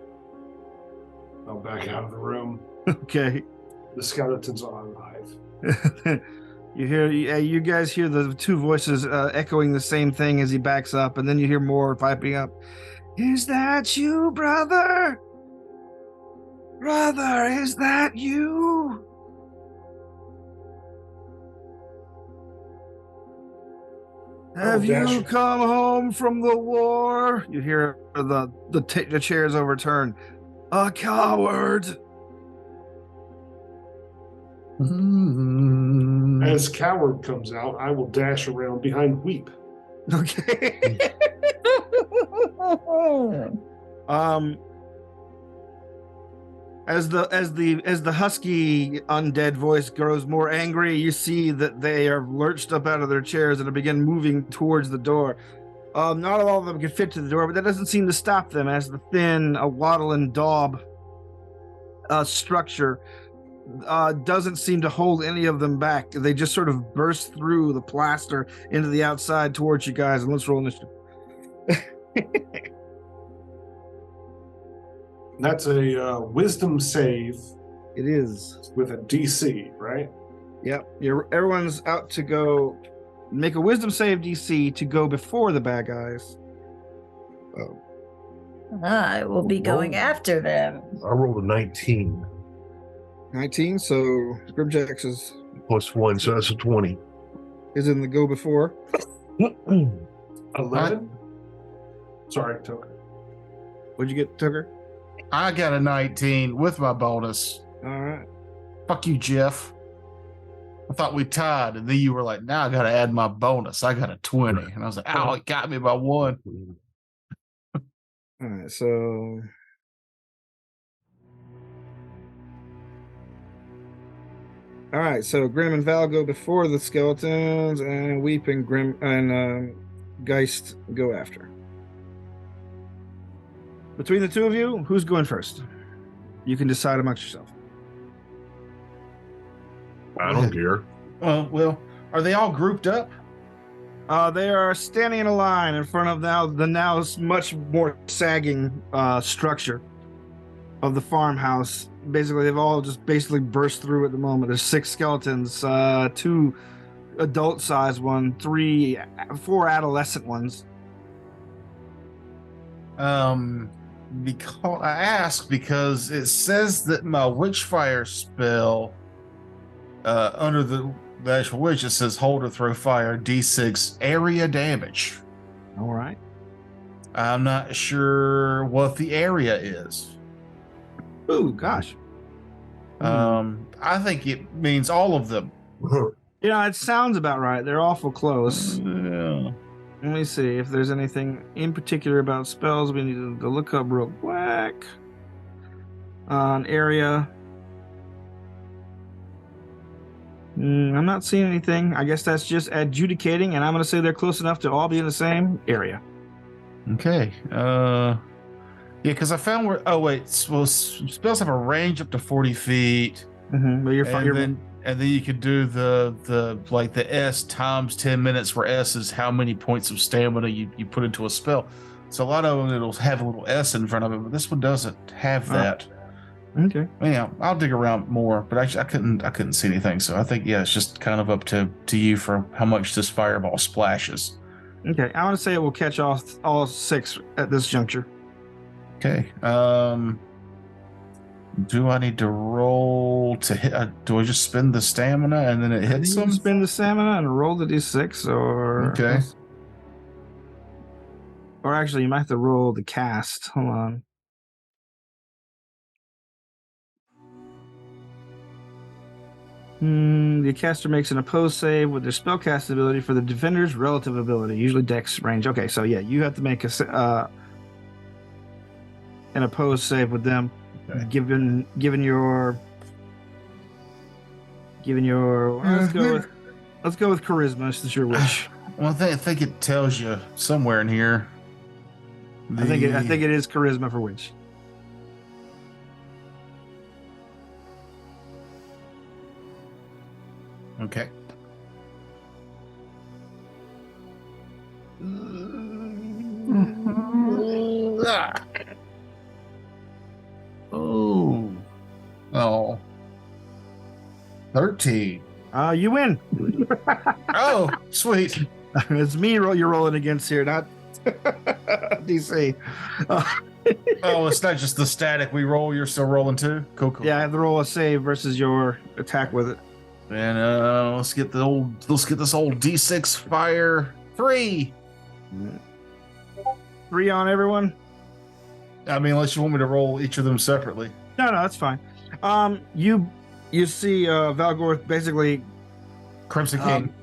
I'll back out of the room. Okay. The skeletons are alive. You guys hear the 2 voices echoing the same thing as he backs up, and then you hear more piping up. "Is that you, brother? Brother, is that you?" "Have you come home from the war?" You hear the chairs overturn. "A coward." As Coward comes out, I will dash around behind Weep. Okay. As the husky undead voice grows more angry, you see that they are lurched up out of their chairs and begin moving towards the door. Not all of them can fit to the door, but that doesn't seem to stop them, as the thin, wattle and daub structure doesn't seem to hold any of them back. They just sort of burst through the plaster into the outside towards you guys. And let's roll initiative. That's a wisdom save It is. with a DC, right? Yep. Everyone's out to go make a wisdom save DC to go before the bad guys. I will be going after them. I rolled a 19 19. So Grimjax is plus 1, so that's a 20. in the go before. 11? Sorry, Toker. What'd you get, Tucker? I got a 19 with my bonus. All right. Fuck you, Jeff. I thought we tied, and then you were like, now I got to add my bonus. I got a 20. And I was like, ow, it got me by 1. All right. So. All right. So Grim and Val go before the skeletons, and Weep and Grim and Geist go after. Between the two of you, who's going first? You can decide amongst yourself. I don't care. Well, are they all grouped up? They are standing in a line in front of the now much more sagging structure of the farmhouse. Basically, they've all just basically burst through at the moment. There's 6 skeletons, 2 adult-sized ones, 4 adolescent ones. Because I ask because it says that my witchfire spell, under the actual witch, it says hold or throw fire D6 area damage. All right. I'm not sure what the area is. Ooh, gosh. I think it means all of them. It sounds about right. They're awful close. Yeah. Let me see if there's anything in particular about spells we need to look up real quick. An area. I'm not seeing anything. I guess that's just adjudicating, and I'm going to say they're close enough to all be in the same area. Okay. Yeah, because I found where. Oh wait, well, spells have a range up to 40 feet. Mm-hmm. But you're fine. And then you could do the S times 10 minutes, where S is how many points of stamina you put into a spell. So a lot of them, it'll have a little S in front of it, but this one doesn't have that. Okay. Yeah, I'll dig around more, but actually I couldn't see anything. So I think, yeah, it's just kind of up to you for how much this fireball splashes. Okay, I want to say it will catch all 6 at this juncture. Okay. Do I need to roll to hit? Do I just spend the stamina and then it hits them? Spin the stamina and roll the d6, or okay. Or actually, you might have to roll the cast. Hold on. The caster makes an opposed save with their spellcast ability for the defender's relative ability, usually dex range. Okay, so yeah, you have to make an opposed save with them. Okay. Given your let's go with charisma since you're witch. Well, I think it tells you somewhere in here. I think it is charisma for witch. Okay. Oh. 13. You win. Oh, sweet. It's me you're rolling against here, not DC. Oh, it's not just the static we roll. You're still rolling too? Cool. Yeah, I have to roll a save versus your attack with it. And let's get this old D6 fire. 3. 3 on everyone? I mean, unless you want me to roll each of them separately. No, that's fine. You see Valgorth basically Crimson King.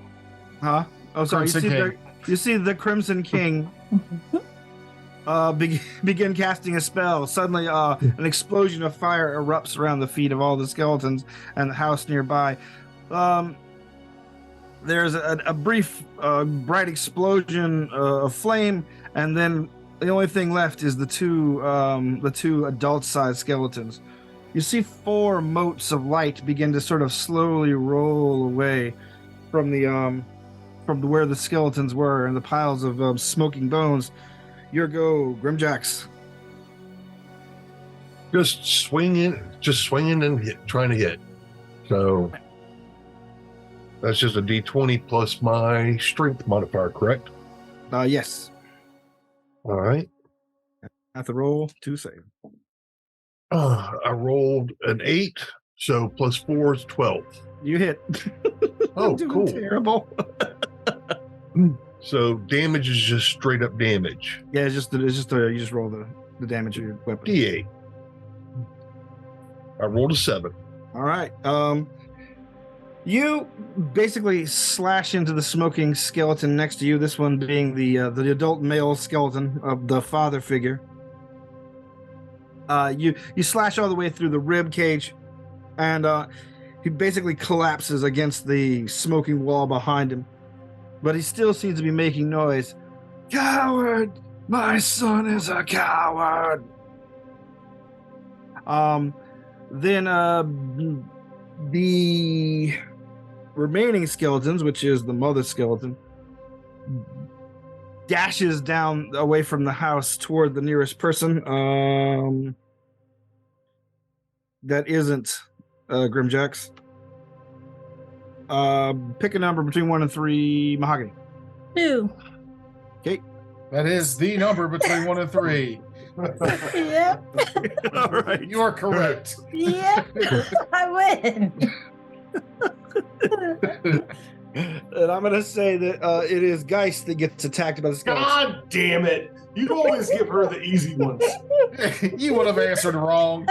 Huh? Oh, sorry. Crimson You see the Crimson King begin casting a spell. Suddenly, an explosion of fire erupts around the feet of all the skeletons and the house nearby. There's a brief, bright explosion of flame, and then the only thing left is the two adult-sized skeletons. You see 4 motes of light begin to sort of slowly roll away from where the skeletons were and the piles of smoking bones. Your go, Grimjacks. Just swinging and trying to hit. So that's just a D20 plus my strength modifier, correct? Yes. All right. Have to roll to save. I rolled an 8, so plus 4 is 12. You hit. Oh, I'm doing cool. terrible. So damage is just straight up damage. Yeah, you just roll the damage of your weapon. D8. I rolled a 7. All right. You basically slash into the smoking skeleton next to you. This one being the adult male skeleton of the father figure. You slash all the way through the rib cage, and he basically collapses against the smoking wall behind him. But he still seems to be making noise. Coward! My son is a coward! Then the remaining skeletons, which is the mother skeleton, dashes down away from the house toward the nearest person. That isn't Grimjacks. Pick a number between 1 and 3, Mahogany. 2. Okay. That is the number between 1 and 3. Yep. All right. You are correct. Yep. I win. And I'm going to say that it is Geist that gets attacked by the skeleton. God damn it. You always give her the easy ones. You would have answered wrong.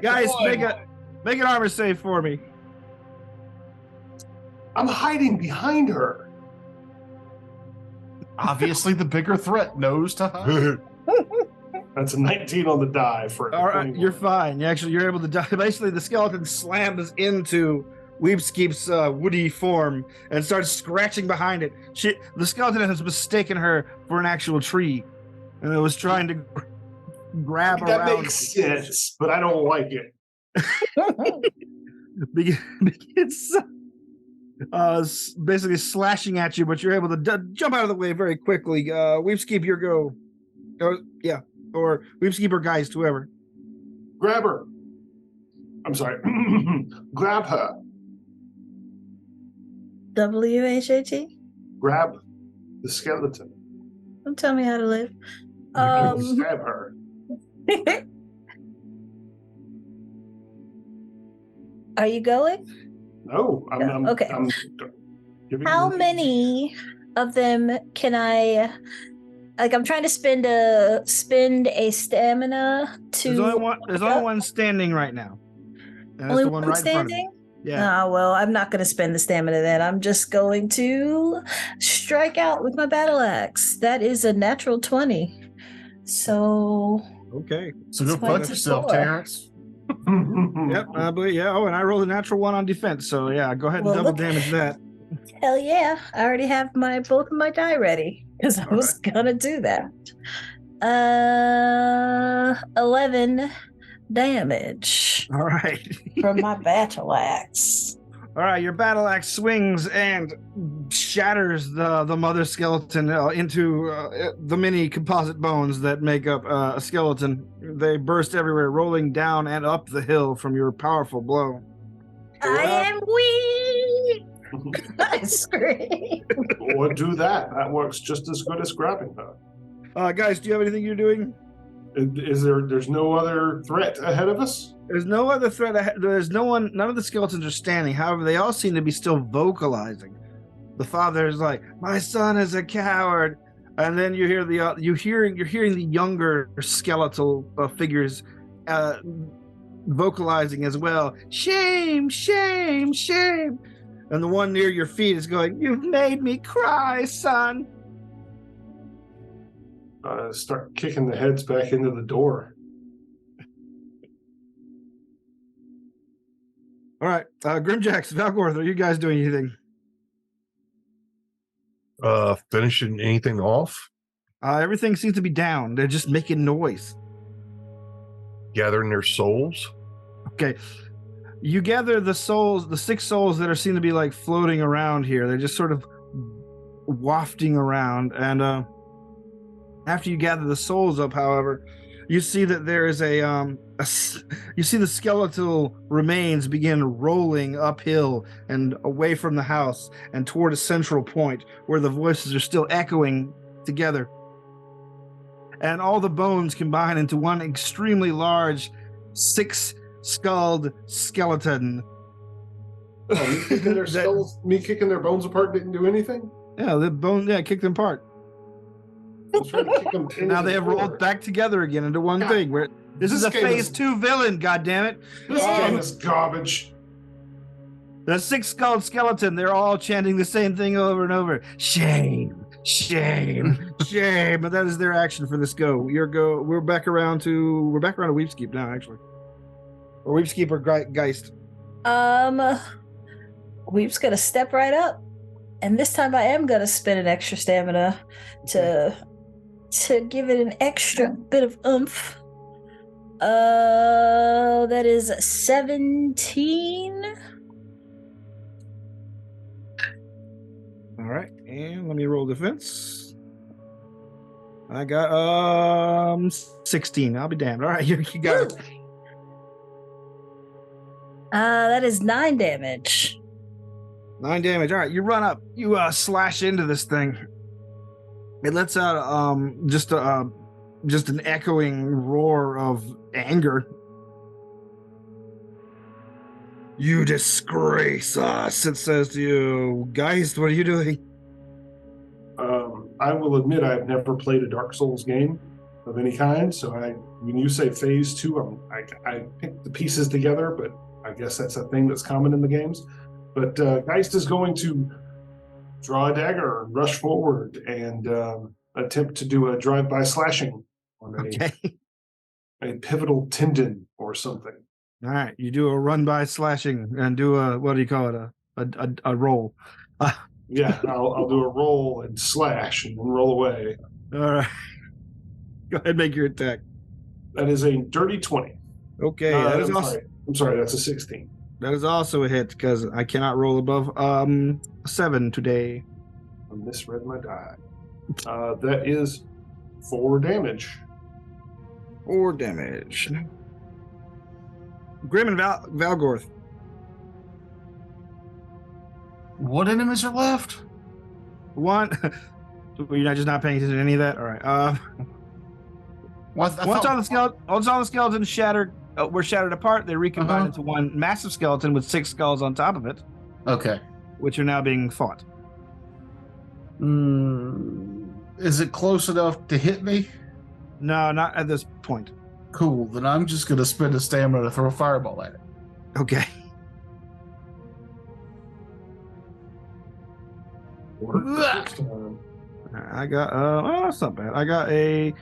Guys, make an armor save for me. I'm hiding behind her. Obviously, the bigger threat knows to hide. That's a 19 on the die for All right, you're fine. You're able to die. Basically, the skeleton slams into Weepskeep's woody form and starts scratching behind it. The skeleton has mistaken her for an actual tree, and it was trying to grab that around. makes sense, but I don't like it. Begins basically slashing at you, but you're able to jump out of the way very quickly. Weepskeep, your go. Or Weepskeep or Geist, whoever. Grab her. I'm sorry. Grab her. WHAT? Grab the skeleton. Don't tell me how to live. Stab her. Are you going? No, I'm Okay. I'm giving How you- many of them can I? Like, I'm trying to spend a stamina to. There's only one standing right now. And that's Only the one one right in front of you. standing? Yeah. Oh, well, I'm not going to spend the stamina then. I'm just going to strike out with my battle axe. That is a natural 20. So. Okay. So go fuck yourself, 24. Terrence. Yep. I believe. Yeah. Oh, and I rolled a natural 1 on defense. So yeah, go ahead and Well, double look- damage that. Hell yeah. I already have both of my die ready because I was going to do that. 11 damage All right. from my battle axe. All right. Your battle axe swings and shatters the mother skeleton into the many composite bones that make up a skeleton. They burst everywhere, rolling down and up the hill from your powerful blow. I am weak. I scream. Or do that. That works just as good as grabbing her. Guys, do you have anything you're doing? There's no other threat ahead of us? There's no other threat ahead. There's no one. None of the skeletons are standing. However, they all seem to be still vocalizing. The father is like, "My son is a coward," and then you hear you're hearing the younger skeletal figures vocalizing as well. Shame, shame, shame. And the one near your feet is going, "You've made me cry, son." start kicking the heads back into the door. All right, Grimjax, Valgorth, are you guys doing anything? Finishing anything off? Everything seems to be down. They're just making noise. Gathering their souls? Okay. You gather the souls, the 6 souls that are seen to be like floating around here. They're just sort of wafting around. And after you gather the souls up, however, you see that there is you see the skeletal remains begin rolling uphill and away from the house and toward a central point where the voices are still echoing together. And all the bones combine into one extremely large 6-skulled skeleton. Oh, me kicking their me kicking their bones apart didn't do anything? Yeah, kicked them apart. I was trying to kick them into Now they the have door. rolled back together again into one God. thing. Where this is a game phase is- 2 villain, goddammit. This game is garbage. The 6-skulled skeleton, they're all chanting the same thing over and over. Shame, shame, shame. But that is their action for this go. We're back around to Weepskeep now, actually. Or Weepskeep or Geist. Weep's gonna step right up, and this time I am gonna spend an extra stamina to give it an extra bit of oomph. That is 17. All right, and let me roll defense. I got 16. I'll be damned. All right, you got it. That is 9 damage. 9 damage. All right, you run up. You slash into this thing. It lets out just an echoing roar of anger. You disgrace us, it says to you. Geist, what are you doing? I will admit I've never played a Dark Souls game of any kind, so when you say phase 2, I picked the pieces together, but I guess that's a thing that's common in the games. But Geist is going to draw a dagger, rush forward, and attempt to do a drive-by slashing on a pivotal tendon or something. All right, you do a run-by slashing and do what do you call it? A roll. Yeah, I'll do a roll and slash and then roll away. All right. Go ahead and make your attack. That is a dirty 20. Okay, I'm sorry, that's a 16. That is also a hit because I cannot roll above 7 today. I misread my die. That is 4 damage. 4 damage. Grim and Valgorth. What enemies are left? One. You're not just not paying attention to any of that? All right. Once all the skeletons shattered, were shattered apart, they recombined into one massive skeleton with 6 skulls on top of it. Okay. Which are now being fought. Is it close enough to hit me? No, not at this point. Cool. Then I'm just going to spend a stamina to throw a fireball at it. Okay. I got that's not bad. I got a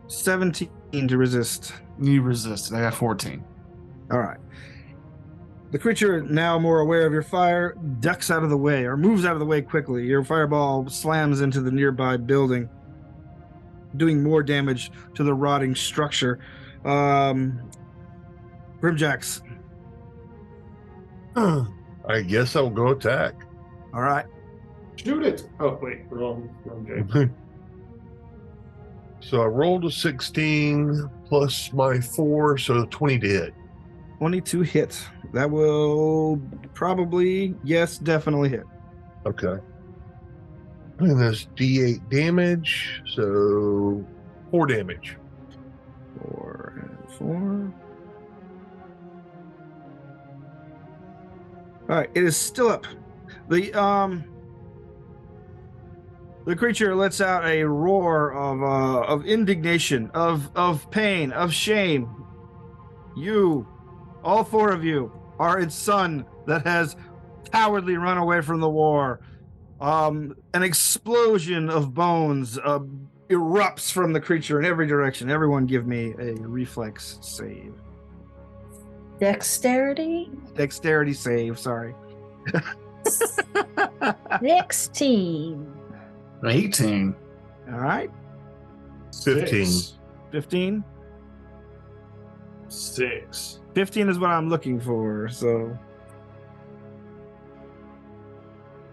17 to resist. You resisted. I got 14. All right. The creature, now more aware of your fire, ducks out of the way or moves out of the way quickly. Your fireball slams into the nearby building, doing more damage to the rotting structure. Grimjax. I guess I'll go attack. All right. Shoot it. Oh, wait. Wrong game. So I rolled a 16 plus my 4, so 20 to hit. 22 hit. That will probably, yes, definitely hit. Okay. And that's D8 damage, so 4 damage. 4 and 4. All right, it is still up. The creature lets out a roar of indignation, of pain, of shame. You, all 4 of you, are its son that has cowardly run away from the war. An explosion of bones erupts from the creature in every direction. Everyone give me a reflex save. Dexterity? Dexterity save, sorry. 16. 18. All right. 15. 15. 6. 15 is what I'm looking for. So,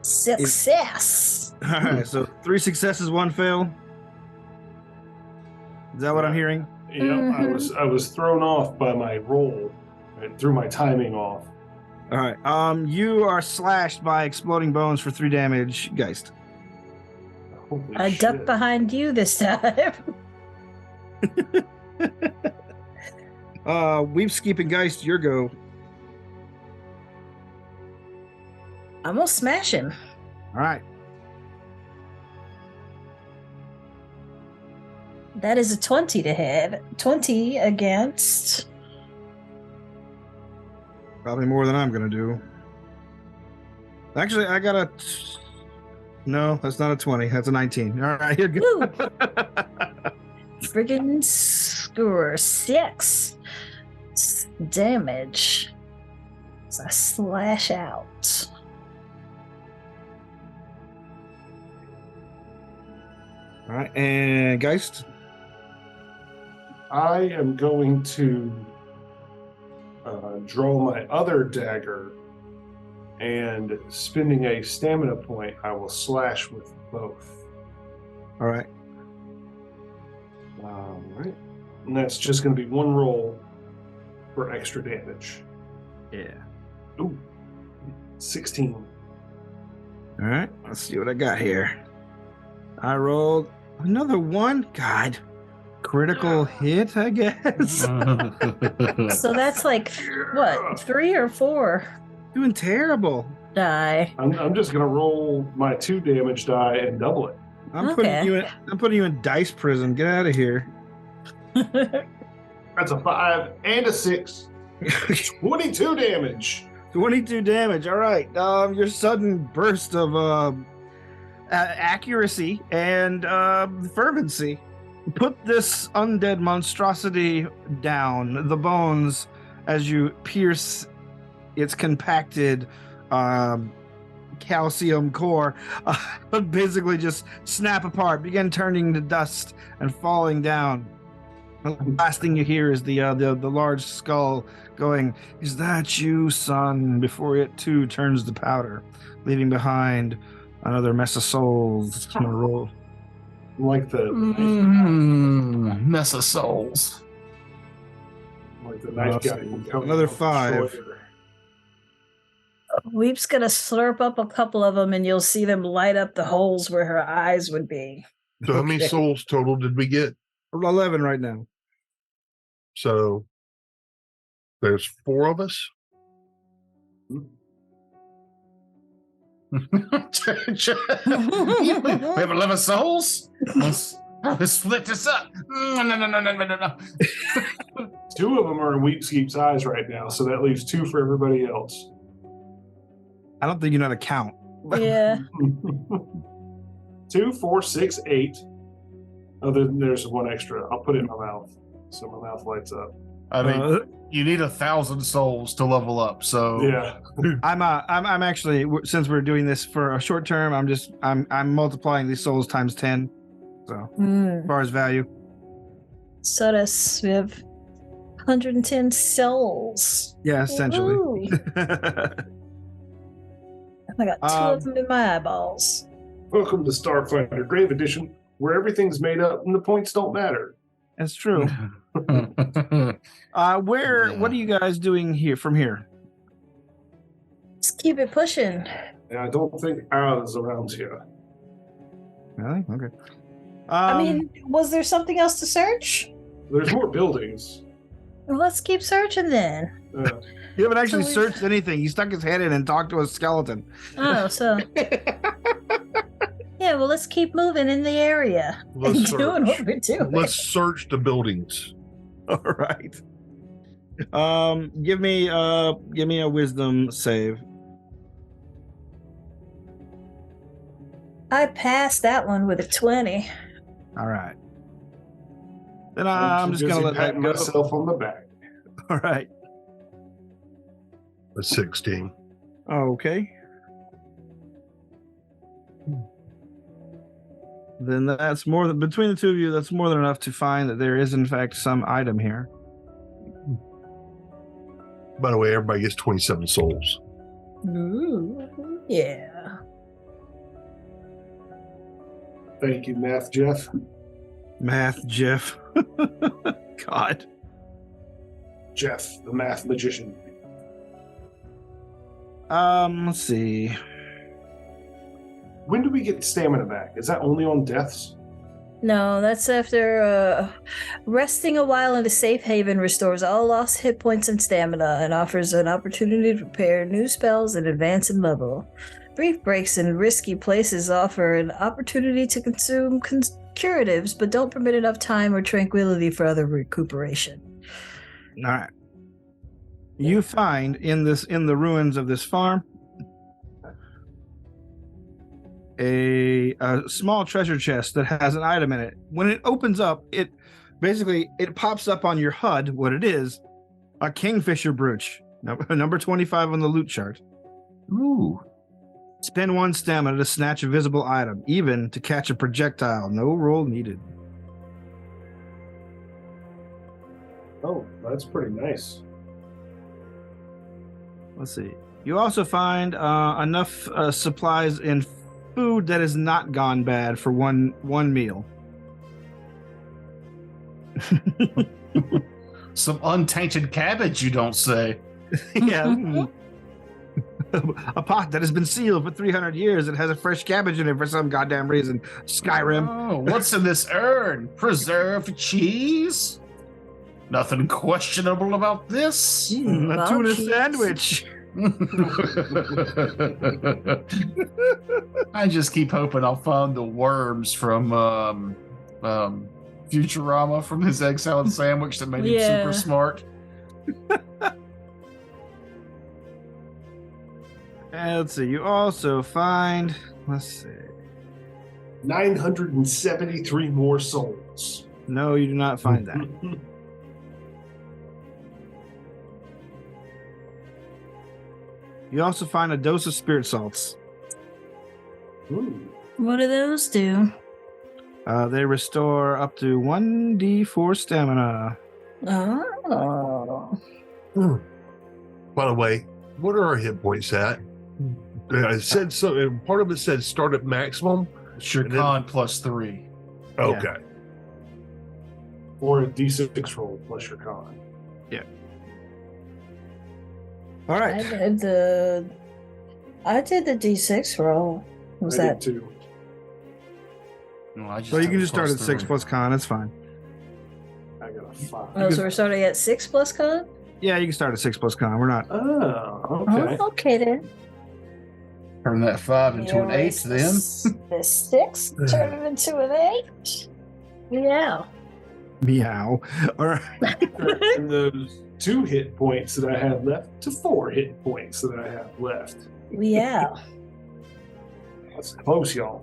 Success. all right. So 3 successes, 1 fail. Is that what I'm hearing? Yep, Mhm. I was thrown off by my roll. It threw my timing off. All right. You are slashed by exploding bones for 3 damage, Geist. Holy I shit. ducked behind you this time. Weepskeep and Geist, your go. I'm gonna smash him. All right. That is a 20 to hit. 20 against. Probably more than I'm going to do. Actually, I got a... No, that's not a 20. That's a 19. All right, you're good. Woo! Friggin' score 6 damage. So I slash out. All right, and Geist. I am going to draw my other dagger, and spending a stamina point, I will slash with both. All right. All right. And that's just going to be 1 roll for extra damage. Yeah. Ooh, 16. All right, let's see what I got here. I rolled another 1. God. Critical hit, I guess. So that's like, what, 3 or 4 Doing terrible. die? I'm just going to roll my 2 damage die and double it. I'm putting Okay. you in dice prison. Get out of here. That's a 5 and a 6. 22 damage. 22 damage. All right. Your sudden burst of accuracy and fervency put this undead monstrosity down. The bones, as you pierce its compacted calcium core, basically just snap apart, begin turning to dust and falling down. The last thing you hear is the large skull going, "Is that you, son?" before it too turns to powder, leaving behind another mess of souls to roll. Like the Mess of souls. knife guy. Another 5. Weep's gonna slurp up a couple of them, and you'll see them light up the holes where her eyes would be. So how many Okay. souls total did we get? 11 right now. So there's 4 of us. We have 11 souls? Let's split this up. No. 2 of them are in Weepskeep's eyes right now, so that leaves 2 for everybody else. I don't think you know how to count. Yeah. 2, 4, 6, 8. Oh, there's 1 extra. I'll put it in my mouth, so my mouth lights up. I mean, you need 1,000 souls to level up. So Yeah. I'm actually, since we're doing this for a short term, I'm multiplying these souls times 10. So as far as value. So we have 110 souls. Yeah, essentially. Ooh. I got 2 of them in my eyeballs. Welcome to Starfighter Grave Edition, where everything's made up and the points don't matter. That's true. What are you guys doing here from here? Just keep it pushing. And I don't think Aaron's around here. Really? Okay. I mean, was there something else to search? There's more buildings. Well, let's keep searching then. you haven't actually so searched anything. He stuck his head in and talked to a skeleton. Oh, so yeah. Well, let's keep moving in the area Let's and doing what search. we're doing. Let's search the buildings. All right. Give me a wisdom save. I passed that one with a 20. All right. Then I'm I'm just gonna busy let that patting go. myself on the back. All right. A 16. Okay. Then that's more than between the two of you. That's more than enough to find that there is in fact some item here. By the way, everybody gets 27 souls. Ooh, yeah. Thank you, Math Jeff. Math, Jeff. God. Jeff, the math magician. Let's see. When do we get stamina back? Is that only on deaths? No, that's after resting a while in a safe haven restores all lost hit points and stamina and offers an opportunity to prepare new spells and advance in level. Brief breaks in risky places offer an opportunity to consume curatives, but don't permit enough time or tranquility for other recuperation. All right. You find in the ruins of this farm a small treasure chest that has an item in it. When it opens up, it pops up on your HUD. What it is, a kingfisher brooch, number 25 on the loot chart. Ooh. Spend 1 stamina to snatch a visible item, even to catch a projectile. No roll needed. Oh, that's pretty nice. Let's see. You also find enough supplies in food that has not gone bad for one meal. Some untainted cabbage, you don't say. Yeah. A pot that has been sealed for 300 years and has a fresh cabbage in it for some goddamn reason. Skyrim. Oh, what's in this urn? Preserved cheese? Nothing questionable about this. A Well, tuna cheese. sandwich. I just keep hoping I'll find the worms from Futurama from his egg salad sandwich that made him Yeah. super smart. And let's see. You also find, let's see. 973 more souls. No, you do not find that. You also find a dose of spirit salts. Ooh. What do those do? They restore up to 1d4 stamina. Oh. By the way, what are our hit points at? I said so. Part of it said start at maximum. It's your And then- con +3. Okay. Or a d6 roll plus your con. All I right. did the D6 roll. Was I that did too. No, I just So you took can a just start at 6 +3. plus con. It's fine. I got a 5. Oh, so we're starting at 6 plus con? Yeah, you can start at 6 plus con. We're not. Oh, okay. Oh, okay then. Turn that 5 into an 8 then. The 6, turn it into an 8. Yeah. Meow. All right. And those 2 hit points that I had left to 4 hit points that I have left. Yeah. That's close, y'all.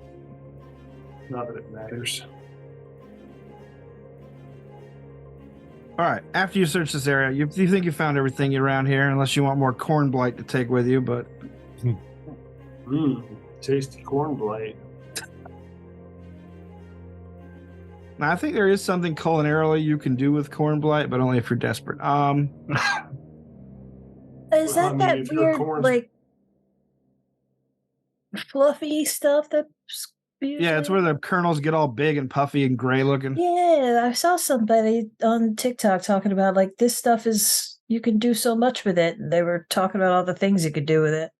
Not that it matters. All right. After you search this area, you think you found everything around here, unless you want more corn blight to take with you. But Tasty corn blight. now, I think there is something culinarily you can do with corn blight, but only if you're desperate. Is Well, I that mean, that if your weird, corn's- like, fluffy stuff that's Yeah, it's where the kernels get all big and puffy and gray looking. Yeah, I saw somebody on TikTok talking about, like, this stuff is, you can do so much with it. And they were talking about all the things you could do with it.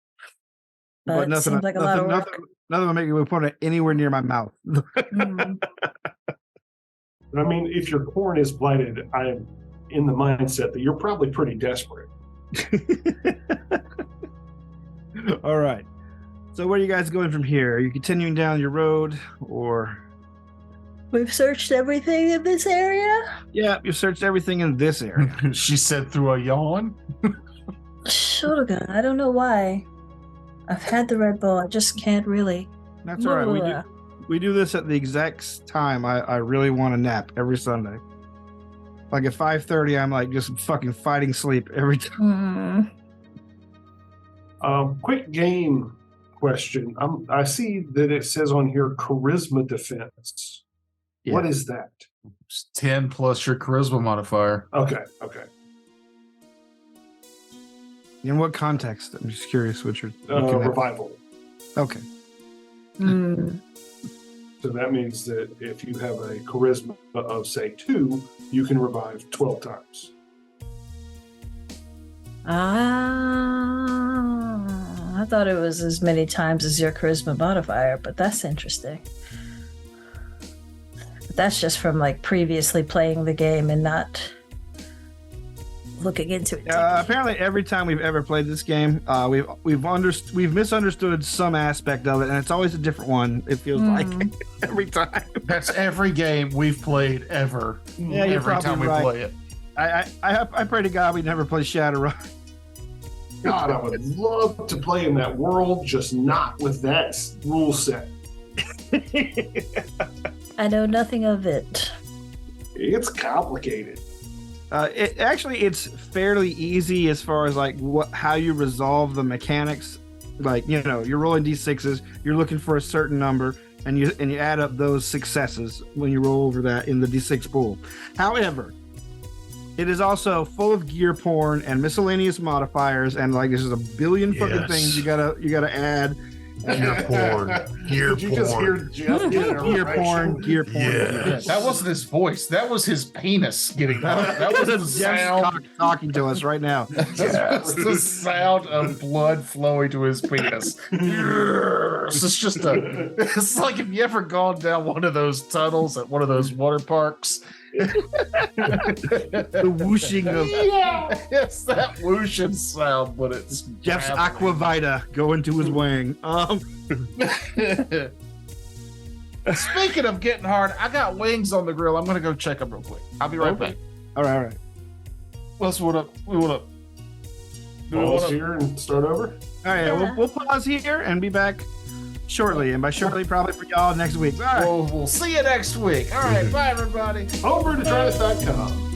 But it nothing, seems like a lot of work. nothing will make me put it anywhere near my mouth. Mm. I mean, if your corn is blighted, I'm in the mindset that you're probably pretty desperate. All right. So where are you guys going from here? Are you continuing down your road, or? We've searched everything in this area. Yeah, you searched everything in this area. She said through a yawn. Shotogun, I don't know why. I've had the Red Bull. I just can't really. That's all right. We do this at the exact time I really want to nap every Sunday. Like at 5:30, I'm like just fucking fighting sleep every time. Quick game question. I see that it says on here charisma defense. Yeah. What is that? It's 10 plus your charisma modifier. Okay. In what context? I'm just curious what you're looking at. Revival. Okay. So that means that if you have a charisma of, say, 2, you can revive 12 times. I thought it was as many times as your charisma modifier, but that's interesting. But that's just from like previously playing the game and not looking into it. Apparently, every time we've ever played this game, we've misunderstood some aspect of it, and it's always a different one. It feels like every time. That's every game we've played ever. Yeah, you're every time we right. play it. I pray to God we never play Shadowrun. God, I would love to play in that world, just not with that rule set. I know nothing of it. It's complicated. It's fairly easy as far as like how you resolve the mechanics. Like, you're rolling d6s, you're looking for a certain number, and you add up those successes when you roll over that in the d6 pool. However, it is also full of gear porn and miscellaneous modifiers, and like there's a billion fucking things you gotta add. Gear porn. Did you just hear Jeff get an Gear erection? porn. Yes. That wasn't his voice. That was his penis getting that was the sound. Talking to us right now. That's the sound of blood flowing to his penis. It's like if you ever gone down one of those tunnels at one of those water parks. The whooshing of It's that whooshing sound, but it's Jeff's grabbing. Aquavita going to his wang. Speaking of getting hard, I got wings on the grill. I'm gonna go check them real quick. I'll be right back. All right. Let's what up? We want up. Pause here and start over. All right, we'll pause here and be back shortly. And by shortly, probably for y'all next week. All right. We'll see you next week. All right, bye everybody. Over to Travis.com.